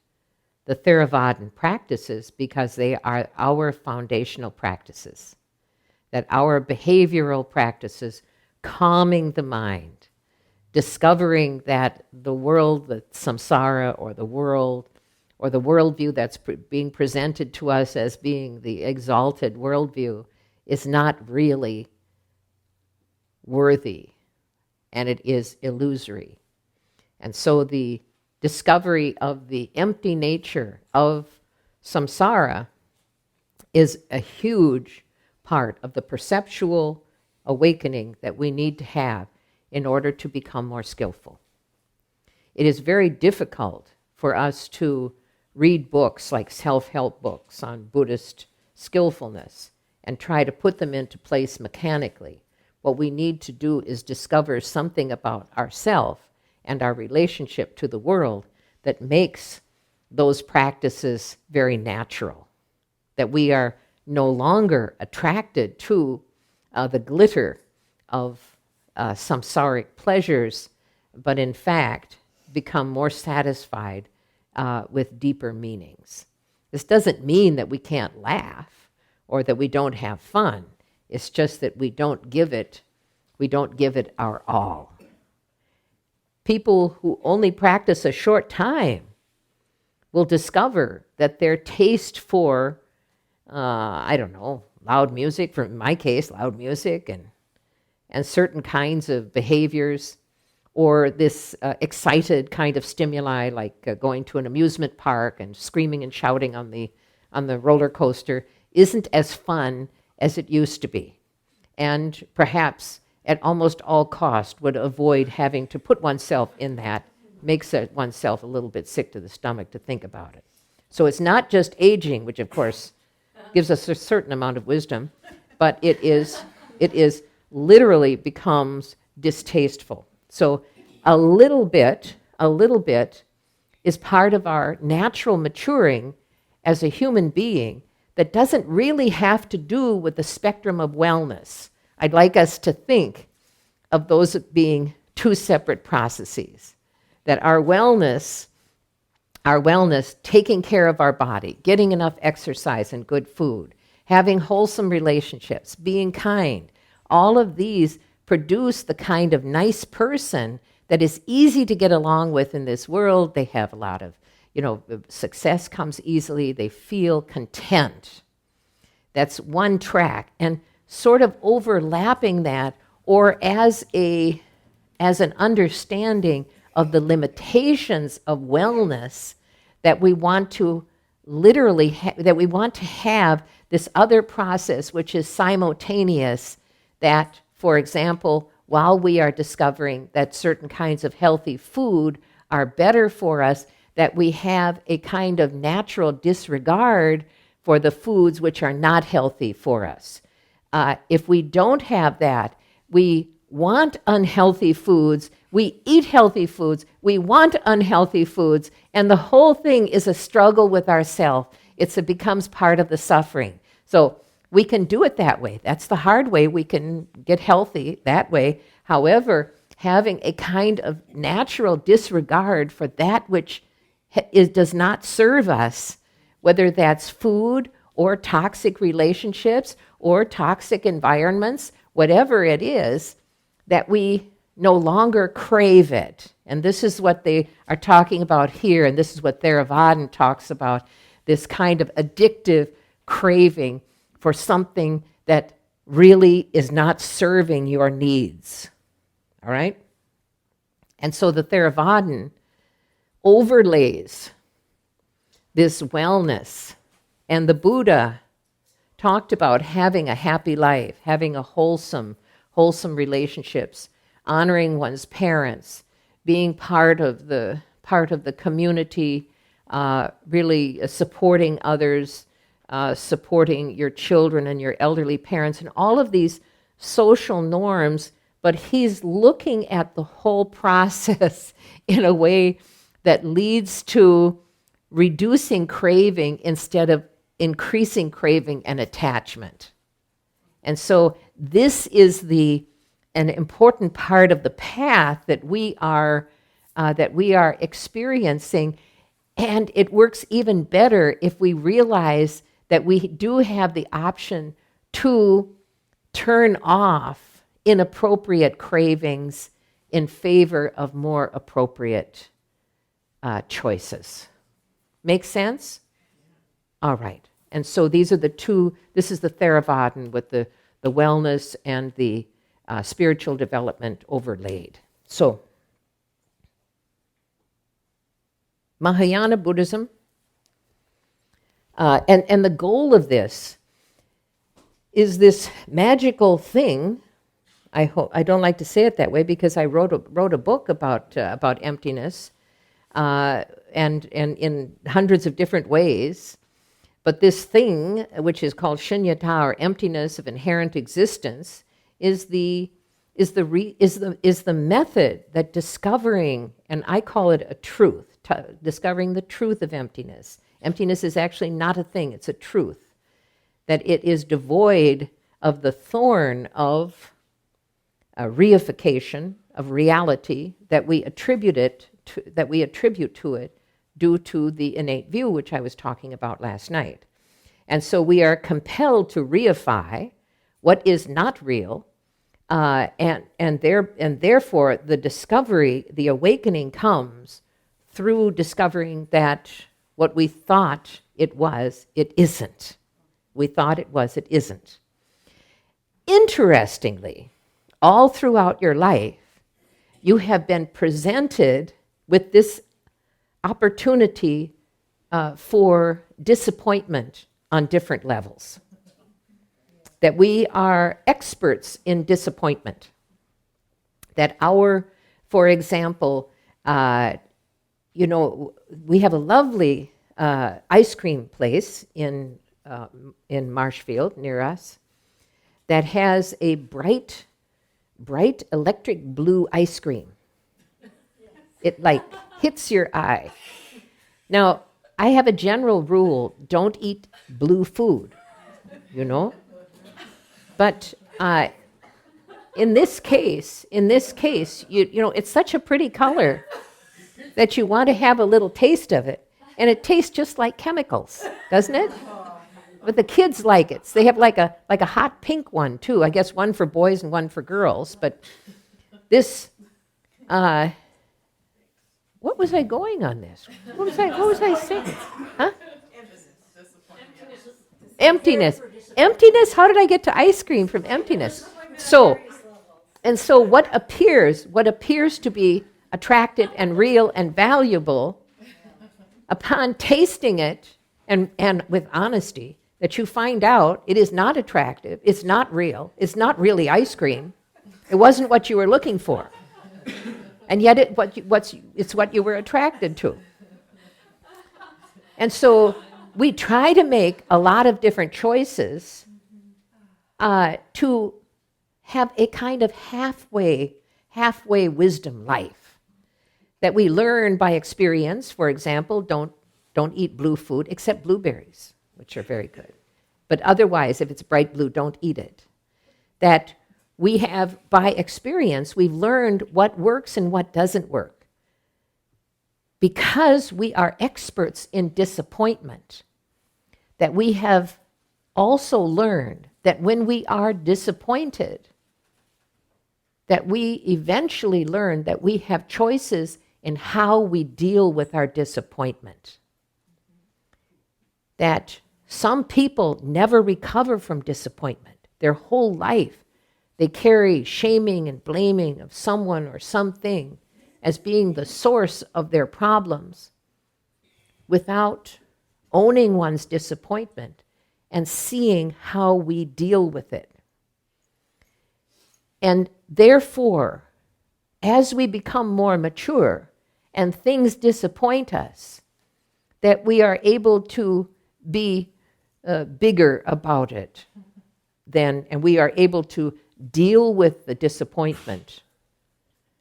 Speaker 1: the Theravadan practices because they are our foundational practices, that our behavioral practices, calming the mind, discovering that the world, the samsara, or the worldview that's being presented to us as being the exalted worldview is not really worthy, and it is illusory. And so the discovery of the empty nature of samsara is a huge part of the perceptual awakening that we need to have in order to become more skillful. It is very difficult for us to read books like self-help books on Buddhist skillfulness and try to put them into place mechanically. What we need to do is discover something about ourselves and our relationship to the world that makes those practices very natural, that we are no longer attracted to the glitter of samsaric pleasures, but in fact become more satisfied with deeper meanings. This doesn't mean that we can't laugh or that we don't have fun. It's just that we don't give it our all. People who only practice a short time will discover that their taste for, loud music, for in my case, loud music and certain kinds of behaviors, or this excited kind of stimuli like going to an amusement park and screaming and shouting on the roller coaster, isn't as fun as it used to be. And perhaps at almost all cost would avoid having to put oneself in that, makes oneself a little bit sick to the stomach to think about it. So it's not just aging, which of course gives us a certain amount of wisdom, but it is literally becomes distasteful. So a little bit is part of our natural maturing as a human being that doesn't really have to do with the spectrum of wellness. I'd like us to think of those being two separate processes, that our wellness, taking care of our body, getting enough exercise and good food, having wholesome relationships, being kind, all of these produce the kind of nice person that is easy to get along with in this world. They have a lot of, success comes easily. They feel content. That's one track. And sort of overlapping that, or as an understanding of the limitations of wellness, that we want to literally, that we want to have this other process which is simultaneous, that, for example, while we are discovering that certain kinds of healthy food are better for us, that we have a kind of natural disregard for the foods which are not healthy for us. If we don't have that, we want unhealthy foods, we eat healthy foods, we want unhealthy foods, and the whole thing is a struggle with ourself. It becomes part of the suffering. So we can do it that way. That's the hard way. We can get healthy that way. However, having a kind of natural disregard for that which does not serve us, whether that's food or toxic relationships or toxic environments, whatever it is, that we no longer crave it. And this is what they are talking about here, and this is what Theravada talks about, this kind of addictive craving for something that really is not serving your needs. All right? And so the Theravada overlays this wellness. And the Buddha talked about having a happy life, having a wholesome relationships, honoring one's parents, being part of the community, really supporting others, supporting your children and your elderly parents, and all of these social norms. But he's looking at the whole process in a way that leads to reducing craving instead of increasing craving and attachment. And so this is an important part of the path that we are experiencing, and it works even better if we realize that we do have the option to turn off inappropriate cravings in favor of more appropriate choices. Make sense? All right. And so these are the two, this is the Theravada with the wellness and the spiritual development overlaid. So, Mahayana Buddhism, and the goal of this is this magical thing. I don't like to say it that way because I wrote a book about emptiness, and in hundreds of different ways. But this thing, which is called shunyata, or emptiness of inherent existence, is the method that discovering, and I call it a truth, discovering the truth of emptiness. Emptiness is actually not a thing; it's a truth. That it is devoid of the thorn of reification, of reality that we attribute to it due to the innate view, which I was talking about last night. And so we are compelled to reify what is not real, and therefore the discovery, the awakening comes through discovering that what we thought it was, it isn't. We thought it was, it isn't. Interestingly, all throughout your life, you have been presented with this opportunity for disappointment on different levels. That we are experts in disappointment. That for example, we have a lovely ice cream place in Marshfield near us that has a bright electric blue ice cream. It hits your eye. Now, I have a general rule: don't eat blue food, But in this case, it's such a pretty color that you want to have a little taste of it, and it tastes just like chemicals, doesn't it? But the kids like it. So they have like a hot pink one too. I guess one for boys and one for girls. But this, what was I going on this? What was I saying? Huh? Emptiness. Emptiness. How did I get to ice cream from emptiness? So what appears to be attractive and real and valuable, upon tasting it and with honesty, that you find out it is not attractive, it's not real, it's not really ice cream, it wasn't what you were looking for, and yet it's what you were attracted to. And so we try to make a lot of different choices to have a kind of halfway wisdom life that we learn by experience. For example, don't eat blue food except blueberries, which are very good. But otherwise, if it's bright blue, don't eat it. That we have, by experience, we've learned what works and what doesn't work. Because we are experts in disappointment, that we have also learned that when we are disappointed, that we eventually learn that we have choices in how we deal with our disappointment. That some people never recover from disappointment. Their whole life, they carry shaming and blaming of someone or something as being the source of their problems without owning one's disappointment and seeing how we deal with it. And therefore, as we become more mature and things disappoint us, that we are able to be bigger about it then, and we are able to deal with the disappointment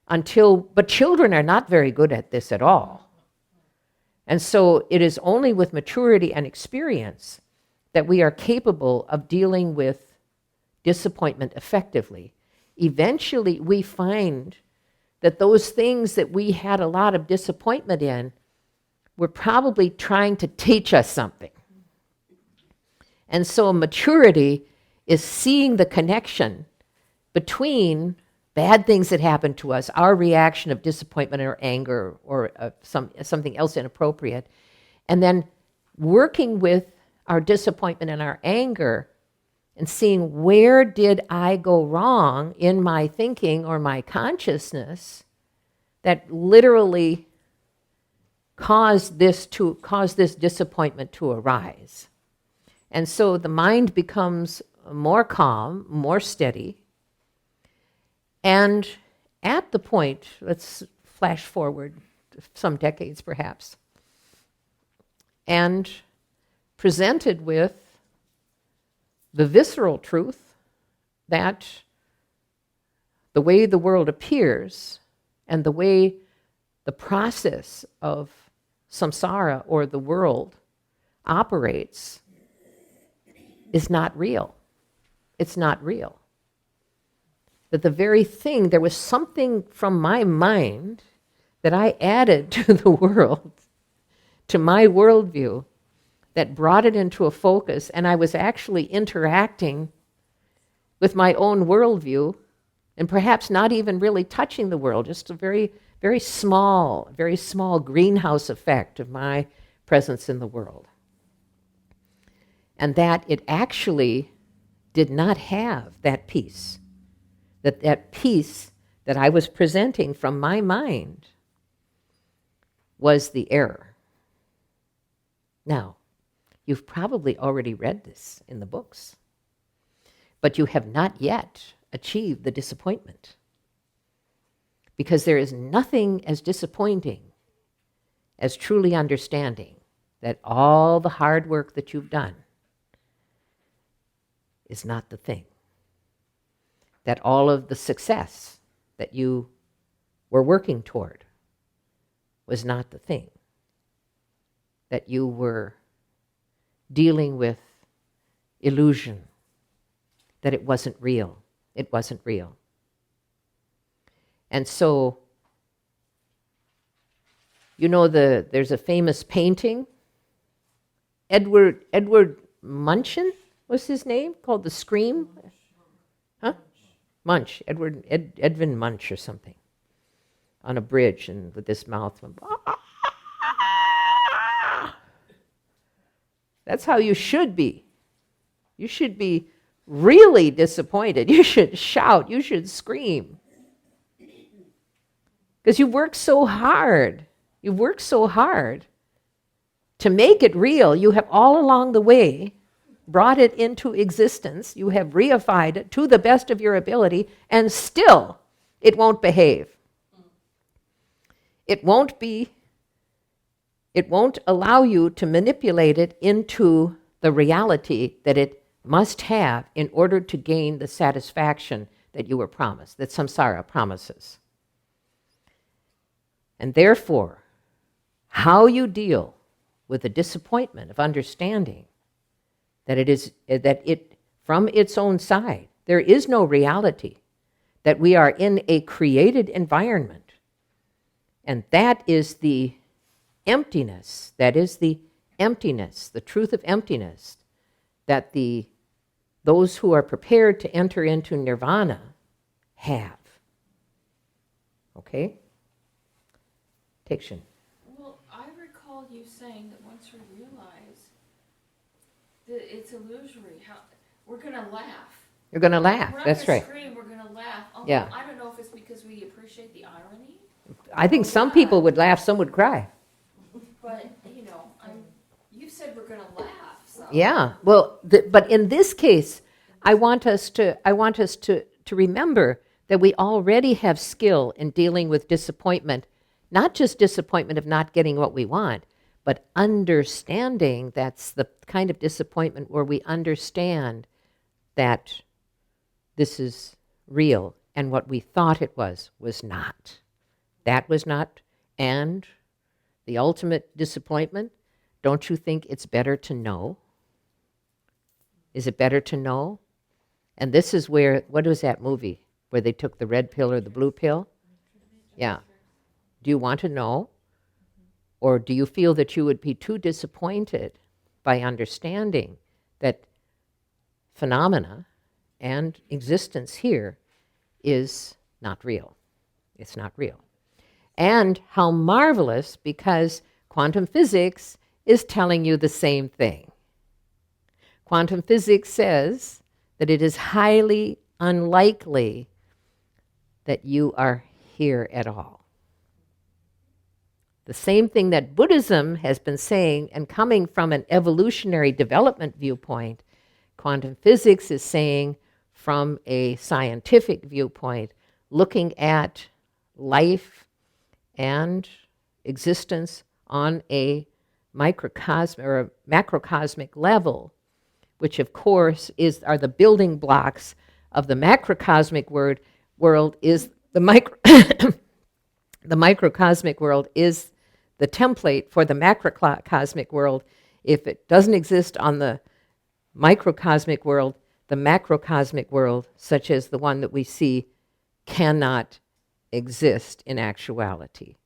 Speaker 1: but children are not very good at this at all. And so it is only with maturity and experience that we are capable of dealing with disappointment effectively. Eventually, we find that those things that we had a lot of disappointment in were probably trying to teach us something. And so maturity is seeing the connection between bad things that happen to us, our reaction of disappointment or anger or something else inappropriate, and then working with our disappointment and our anger and seeing where did I go wrong in my thinking or my consciousness that literally caused this disappointment to arise. And so the mind becomes more calm, more steady. And at the point, let's flash forward some decades perhaps, and presented with the visceral truth that the way the world appears and the way the process of samsara or the world operates is not real. It's not real. That the very thing, there was something from my mind that I added to the world, to my worldview, that brought it into a focus, and I was actually interacting with my own worldview and perhaps not even really touching the world, just a very, very small greenhouse effect of my presence in the world. And that it actually did not have that peace. That peace that I was presenting from my mind was the error. Now, you've probably already read this in the books, but you have not yet achieved the disappointment. Because there is nothing as disappointing as truly understanding that all the hard work that you've done is not the thing. That all of the success that you were working toward was not the thing. That you were dealing with illusion, that it wasn't real. It wasn't real. And so, you know, there's a famous painting. Edward Munch was his name, called The Scream. Huh? Munch, Edwin Munch or something, on a bridge and with this mouth. That's how you should be. You should be really disappointed. You should shout. You should scream. Because you worked so hard. You worked so hard to make it real. You have all along the way brought it into existence. You have reified it to the best of your ability, and still it won't behave. It won't allow you to manipulate it into the reality that it must have in order to gain the satisfaction that you were promised, that samsara promises. And therefore, how you deal with the disappointment of understanding that it from its own side, there is no reality, that we are in a created environment, and that is the emptiness, the truth of emptiness that those who are prepared to enter into nirvana have. Okay? Tekshin.
Speaker 2: Well, I recall you saying that once we realize that it's illusory, we're gonna laugh.
Speaker 1: You're going to laugh.
Speaker 2: We're not
Speaker 1: That's
Speaker 2: gonna
Speaker 1: right.
Speaker 2: scream, we're gonna laugh. Although,
Speaker 1: Yeah.
Speaker 2: I don't know if it's because we appreciate the irony,
Speaker 1: I think some people would laugh, some would cry.
Speaker 2: but, you know, you said we're gonna laugh, so.
Speaker 1: Yeah. Well, but in this case, I want us to remember that we already have skill in dealing with disappointment, not just disappointment of not getting what we want, but understanding that's the kind of disappointment where we understand that this is real and what we thought it was not. That was not. And the ultimate disappointment, don't you think it's better to know? Is it better to know? And this is where, what was that movie where they took the red pill or the blue pill? Yeah. Do you want to know? Or do you feel that you would be too disappointed by understanding that phenomena and existence here is not real? It's not real. And how marvelous, because quantum physics is telling you the same thing. Quantum physics says that it is highly unlikely that you are here at all. The same thing that Buddhism has been saying, and coming from an evolutionary development viewpoint, quantum physics is saying from a scientific viewpoint, looking at life and existence on a microcosmic or a macrocosmic level, which of course are the building blocks of the macrocosmic world is the the microcosmic world is the template for the macrocosmic world. If it doesn't exist on the microcosmic world, the macrocosmic world, such as the one that we see, cannot exist in actuality.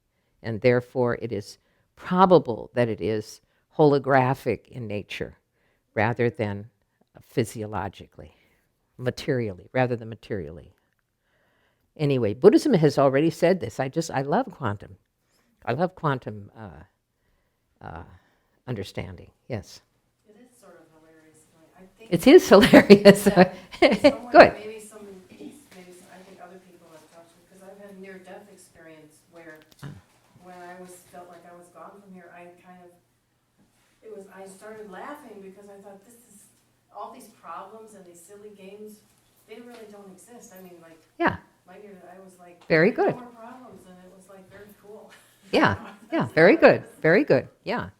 Speaker 1: And therefore it is probable that it is holographic in nature rather than physiologically, rather than materially. Anyway, Buddhism has already said this. I love quantum. I love quantum understanding. Yes.
Speaker 4: It is sort of hilarious. I think
Speaker 1: It is hilarious.
Speaker 4: someone,
Speaker 1: Good.
Speaker 4: maybe I think other people have talked to, because I've had near-death experience where when felt like I was gone from here, I started laughing because I thought all these problems and these silly games, they really don't exist. I mean, like,
Speaker 1: Yeah.
Speaker 4: I was like,
Speaker 1: Very
Speaker 4: no
Speaker 1: good.
Speaker 4: more problems, and it was like very cool.
Speaker 1: Yeah. Yeah. Very good. Very good. Yeah.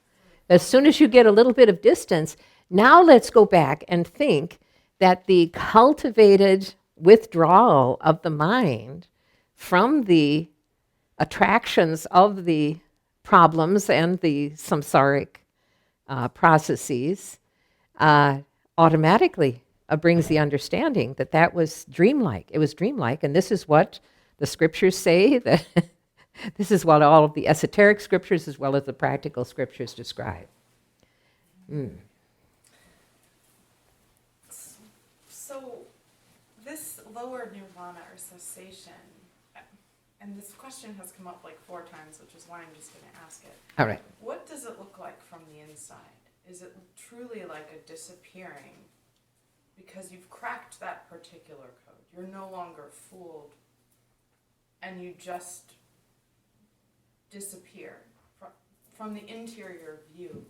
Speaker 1: As soon as you get a little bit of distance, now let's go back and think that the cultivated withdrawal of the mind from the attractions of the problems and the samsaric processes automatically brings the understanding that that was dreamlike. It was dreamlike, and this is what the scriptures say, that this is what all of the esoteric scriptures as well as the practical scriptures describe.
Speaker 6: So this lower nirvana or cessation, and this question has come up like 4 times, which is why I'm just going to ask it.
Speaker 1: All right.
Speaker 6: What does it look like from the inside? Is it truly like a disappearing because you've cracked that particular code? You're no longer fooled and you just disappear from the interior view.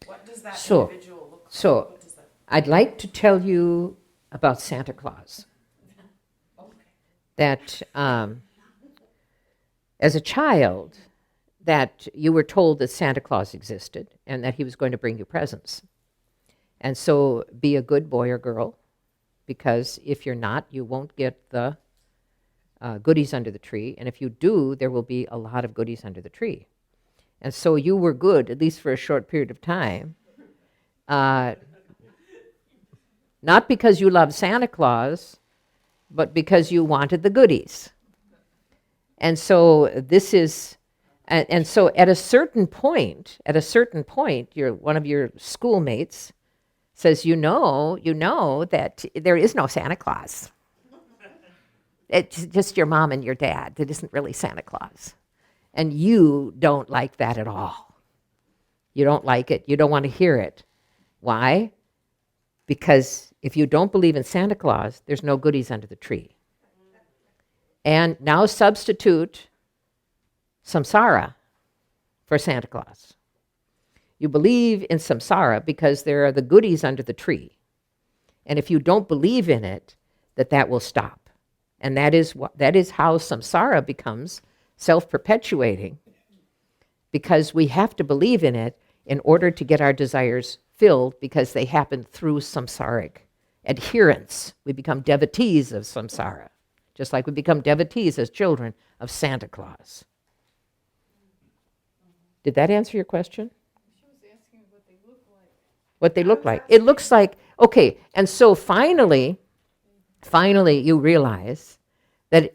Speaker 6: What does that individual look like?
Speaker 1: So
Speaker 6: What does that
Speaker 1: I'd like to tell you about Santa Claus.
Speaker 6: okay.
Speaker 1: That as a child, that you were told that Santa Claus existed and that he was going to bring you presents. And so be a good boy or girl, because if you're not, you won't get the goodies under the tree. And if you do, there will be a lot of goodies under the tree. And so you were good, at least for a short period of time, not because you loved Santa Claus, but because you wanted the goodies. And so this is, and so at a certain point, one of your schoolmates says, you know that there is no Santa Claus. It's just your mom and your dad. It isn't really Santa Claus. And you don't like that at all. You don't like it. You don't want to hear it. Why? Because if you don't believe in Santa Claus, there's no goodies under the tree. And now substitute samsara for Santa Claus. You believe in samsara because there are the goodies under the tree. And if you don't believe in it, that will stop. And that is how samsara becomes self-perpetuating, because we have to believe in it in order to get our desires filled, because they happen through samsaric adherence. We become devotees of samsara, just like we become devotees as children of Santa Claus. Did that answer your question?
Speaker 3: She was asking what they look like.
Speaker 1: What they look like. It looks like, okay, and so finally you realize that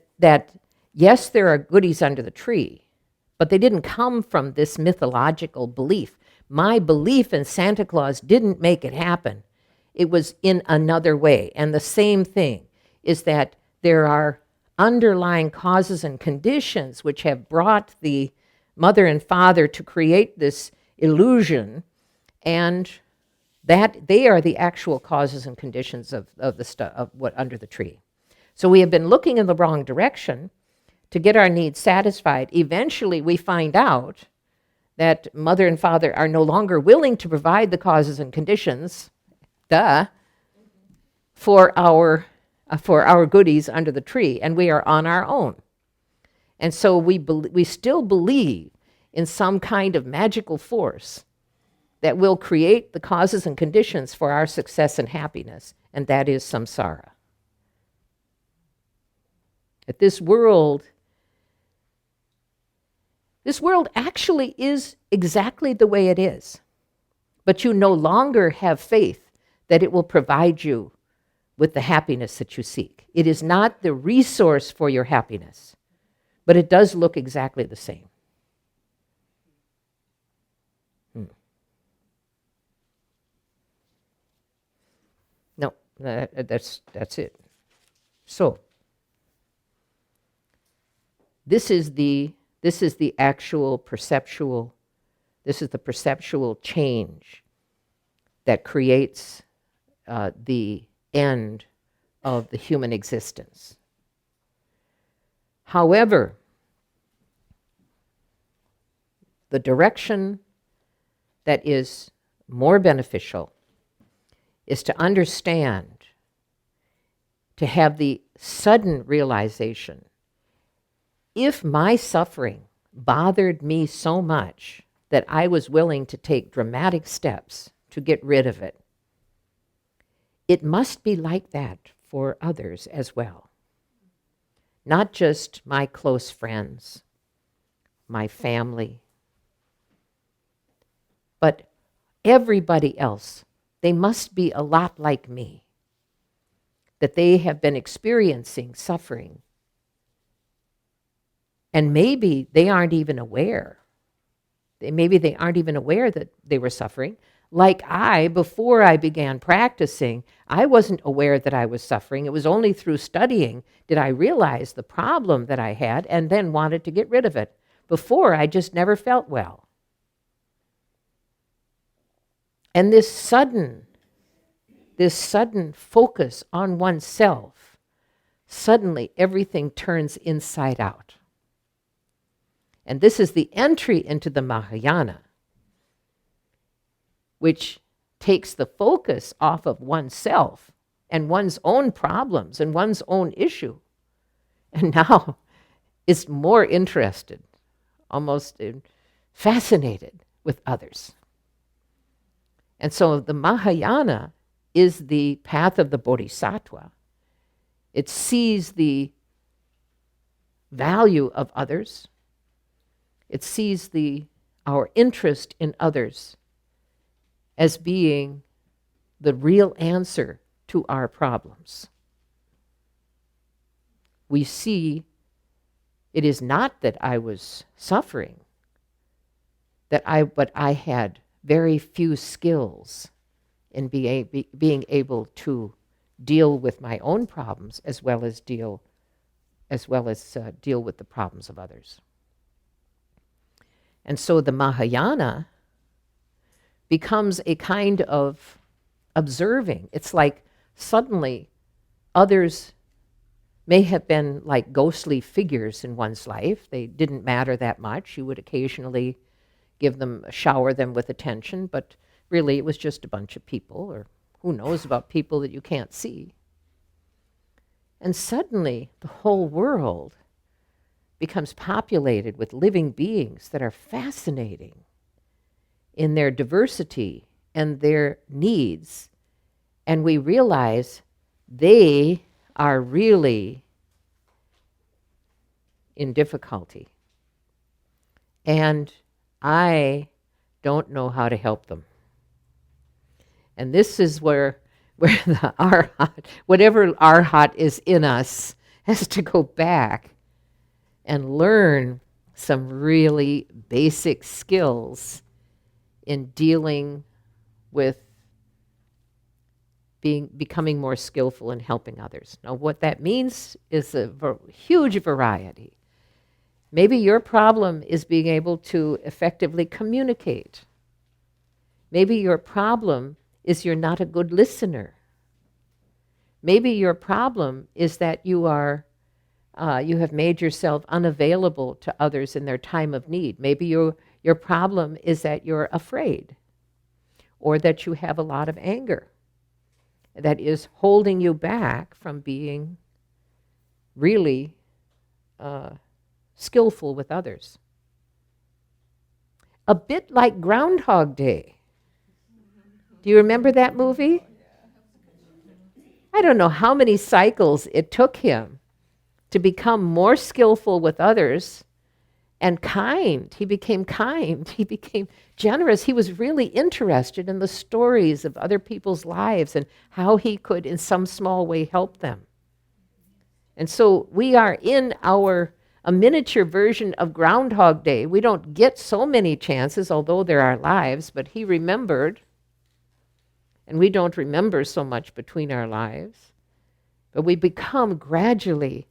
Speaker 1: yes, there are goodies under the tree, but they didn't come from this mythological belief. My belief in Santa Claus didn't make it happen. It was in another way. And the same thing is that there are underlying causes and conditions which have brought the mother and father to create this illusion, and that they are the actual causes and conditions of what under the tree. So we have been looking in the wrong direction to get our needs satisfied. Eventually we find out that mother and father are no longer willing to provide the causes and conditions, for our goodies under the tree, and we are on our own. And so we still believe in some kind of magical force that will create the causes and conditions for our success and happiness, and that is samsara. That this world actually is exactly the way it is, but you no longer have faith that it will provide you with the happiness that you seek. It is not the resource for your happiness, but it does look exactly the same. No, that's it. So, this is the actual perceptual, this is the perceptual change that creates the end of the human existence. However, the direction that is more beneficial is to understand, to have the sudden realization, if my suffering bothered me so much that I was willing to take dramatic steps to get rid of it, it must be like that for others as well. Not just my close friends, my family, but everybody else. They must be a lot like me, that they have been experiencing suffering. And maybe they aren't even aware. Maybe they aren't even aware that they were suffering. Like before I began practicing, I wasn't aware that I was suffering. It was only through studying did I realize the problem that I had and then wanted to get rid of it. Before, I just never felt well. And this sudden focus on oneself, suddenly everything turns inside out. And this is the entry into the Mahayana, which takes the focus off of oneself and one's own problems and one's own issue. And now is more interested, almost fascinated with others. And so the Mahayana is the path of the Bodhisattva. It sees the value of others. It sees our interest in others as being the real answer to our problems. We see it is not that I was suffering, but I had very few skills in being able to deal with my own problems as well as deal with the problems of others. And so the Mahayana becomes a kind of observing. It's like suddenly others may have been like ghostly figures in one's life. They didn't matter that much. You would occasionally shower them with attention, but really it was just a bunch of people, or who knows about people that you can't see. And suddenly the whole world becomes populated with living beings that are fascinating in their diversity and their needs. And we realize they are really in difficulty. And I don't know how to help them. And this is where the arhat, whatever arhat is in us, has to go back and learn some really basic skills in dealing with becoming more skillful in helping others. Now, what that means is a huge variety. Maybe your problem is being able to effectively communicate. Maybe your problem is you're not a good listener. Maybe your problem is that you have made yourself unavailable to others in their time of need. Maybe your problem is that you're afraid, or that you have a lot of anger that is holding you back from being really skillful with others. A bit like Groundhog Day. Do you remember that movie? I don't know how many cycles it took him to become more skillful with others and kind. He became kind. He became generous. He was really interested in the stories of other people's lives and how he could, in some small way, help them. And so we are in a miniature version of Groundhog Day. We don't get so many chances, although they're our lives, but he remembered. And we don't remember so much between our lives. But we become gradually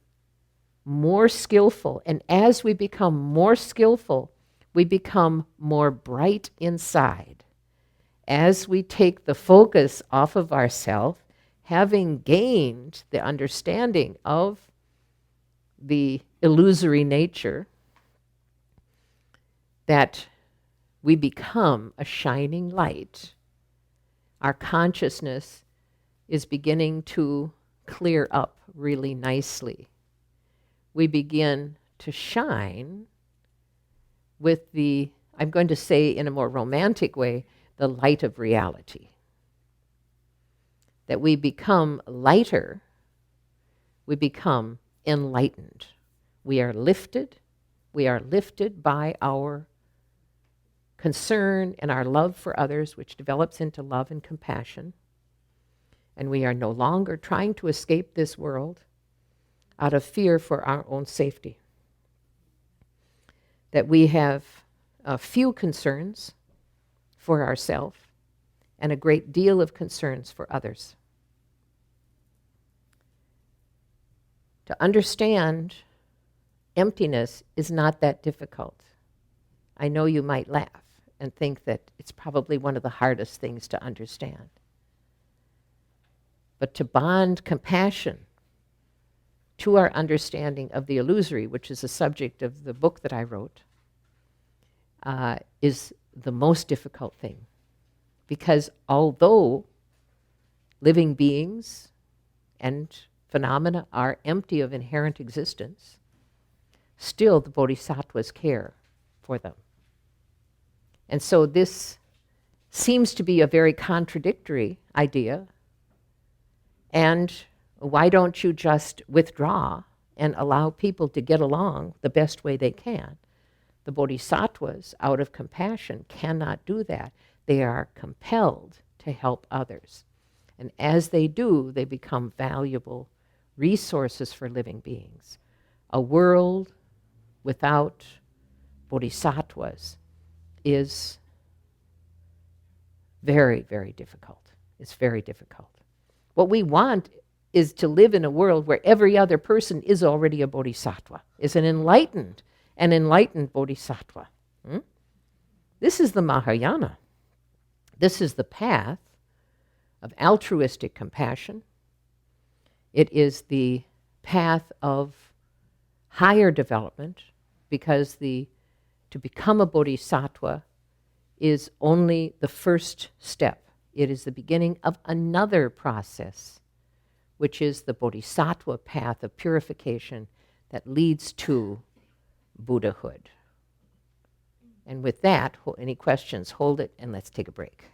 Speaker 1: more skillful. And as we become more skillful, we become more bright inside. As we take the focus off of ourselves, having gained the understanding of the illusory nature, that we become a shining light. Our consciousness is beginning to clear up really nicely. We begin to shine with I'm going to say in a more romantic way, the light of reality. That we become lighter, we become enlightened. We are lifted by our concern and our love for others, which develops into love and compassion. And we are no longer trying to escape this world out of fear for our own safety. That we have a few concerns for ourselves and a great deal of concerns for others. To understand emptiness is not that difficult. I know you might laugh and think that it's probably one of the hardest things to understand. But to bond compassion to our understanding of the illusory, which is the subject of the book that I wrote, is the most difficult thing. Because although living beings and phenomena are empty of inherent existence, still the bodhisattvas care for them. And so this seems to be a very contradictory idea. And why don't you just withdraw and allow people to get along the best way they can? The bodhisattvas, out of compassion, cannot do that. They are compelled to help others. And as they do, they become valuable resources for living beings. A world without bodhisattvas is very, very difficult. It's very difficult. What we want is to live in a world where every other person is already a bodhisattva, is an enlightened bodhisattva. This is the Mahayana. This is the path of altruistic compassion. It is the path of higher development, because to become a bodhisattva is only the first step. It is the beginning of another process, which is the bodhisattva path of purification that leads to Buddhahood. And with that, any questions, hold it, and let's take a break.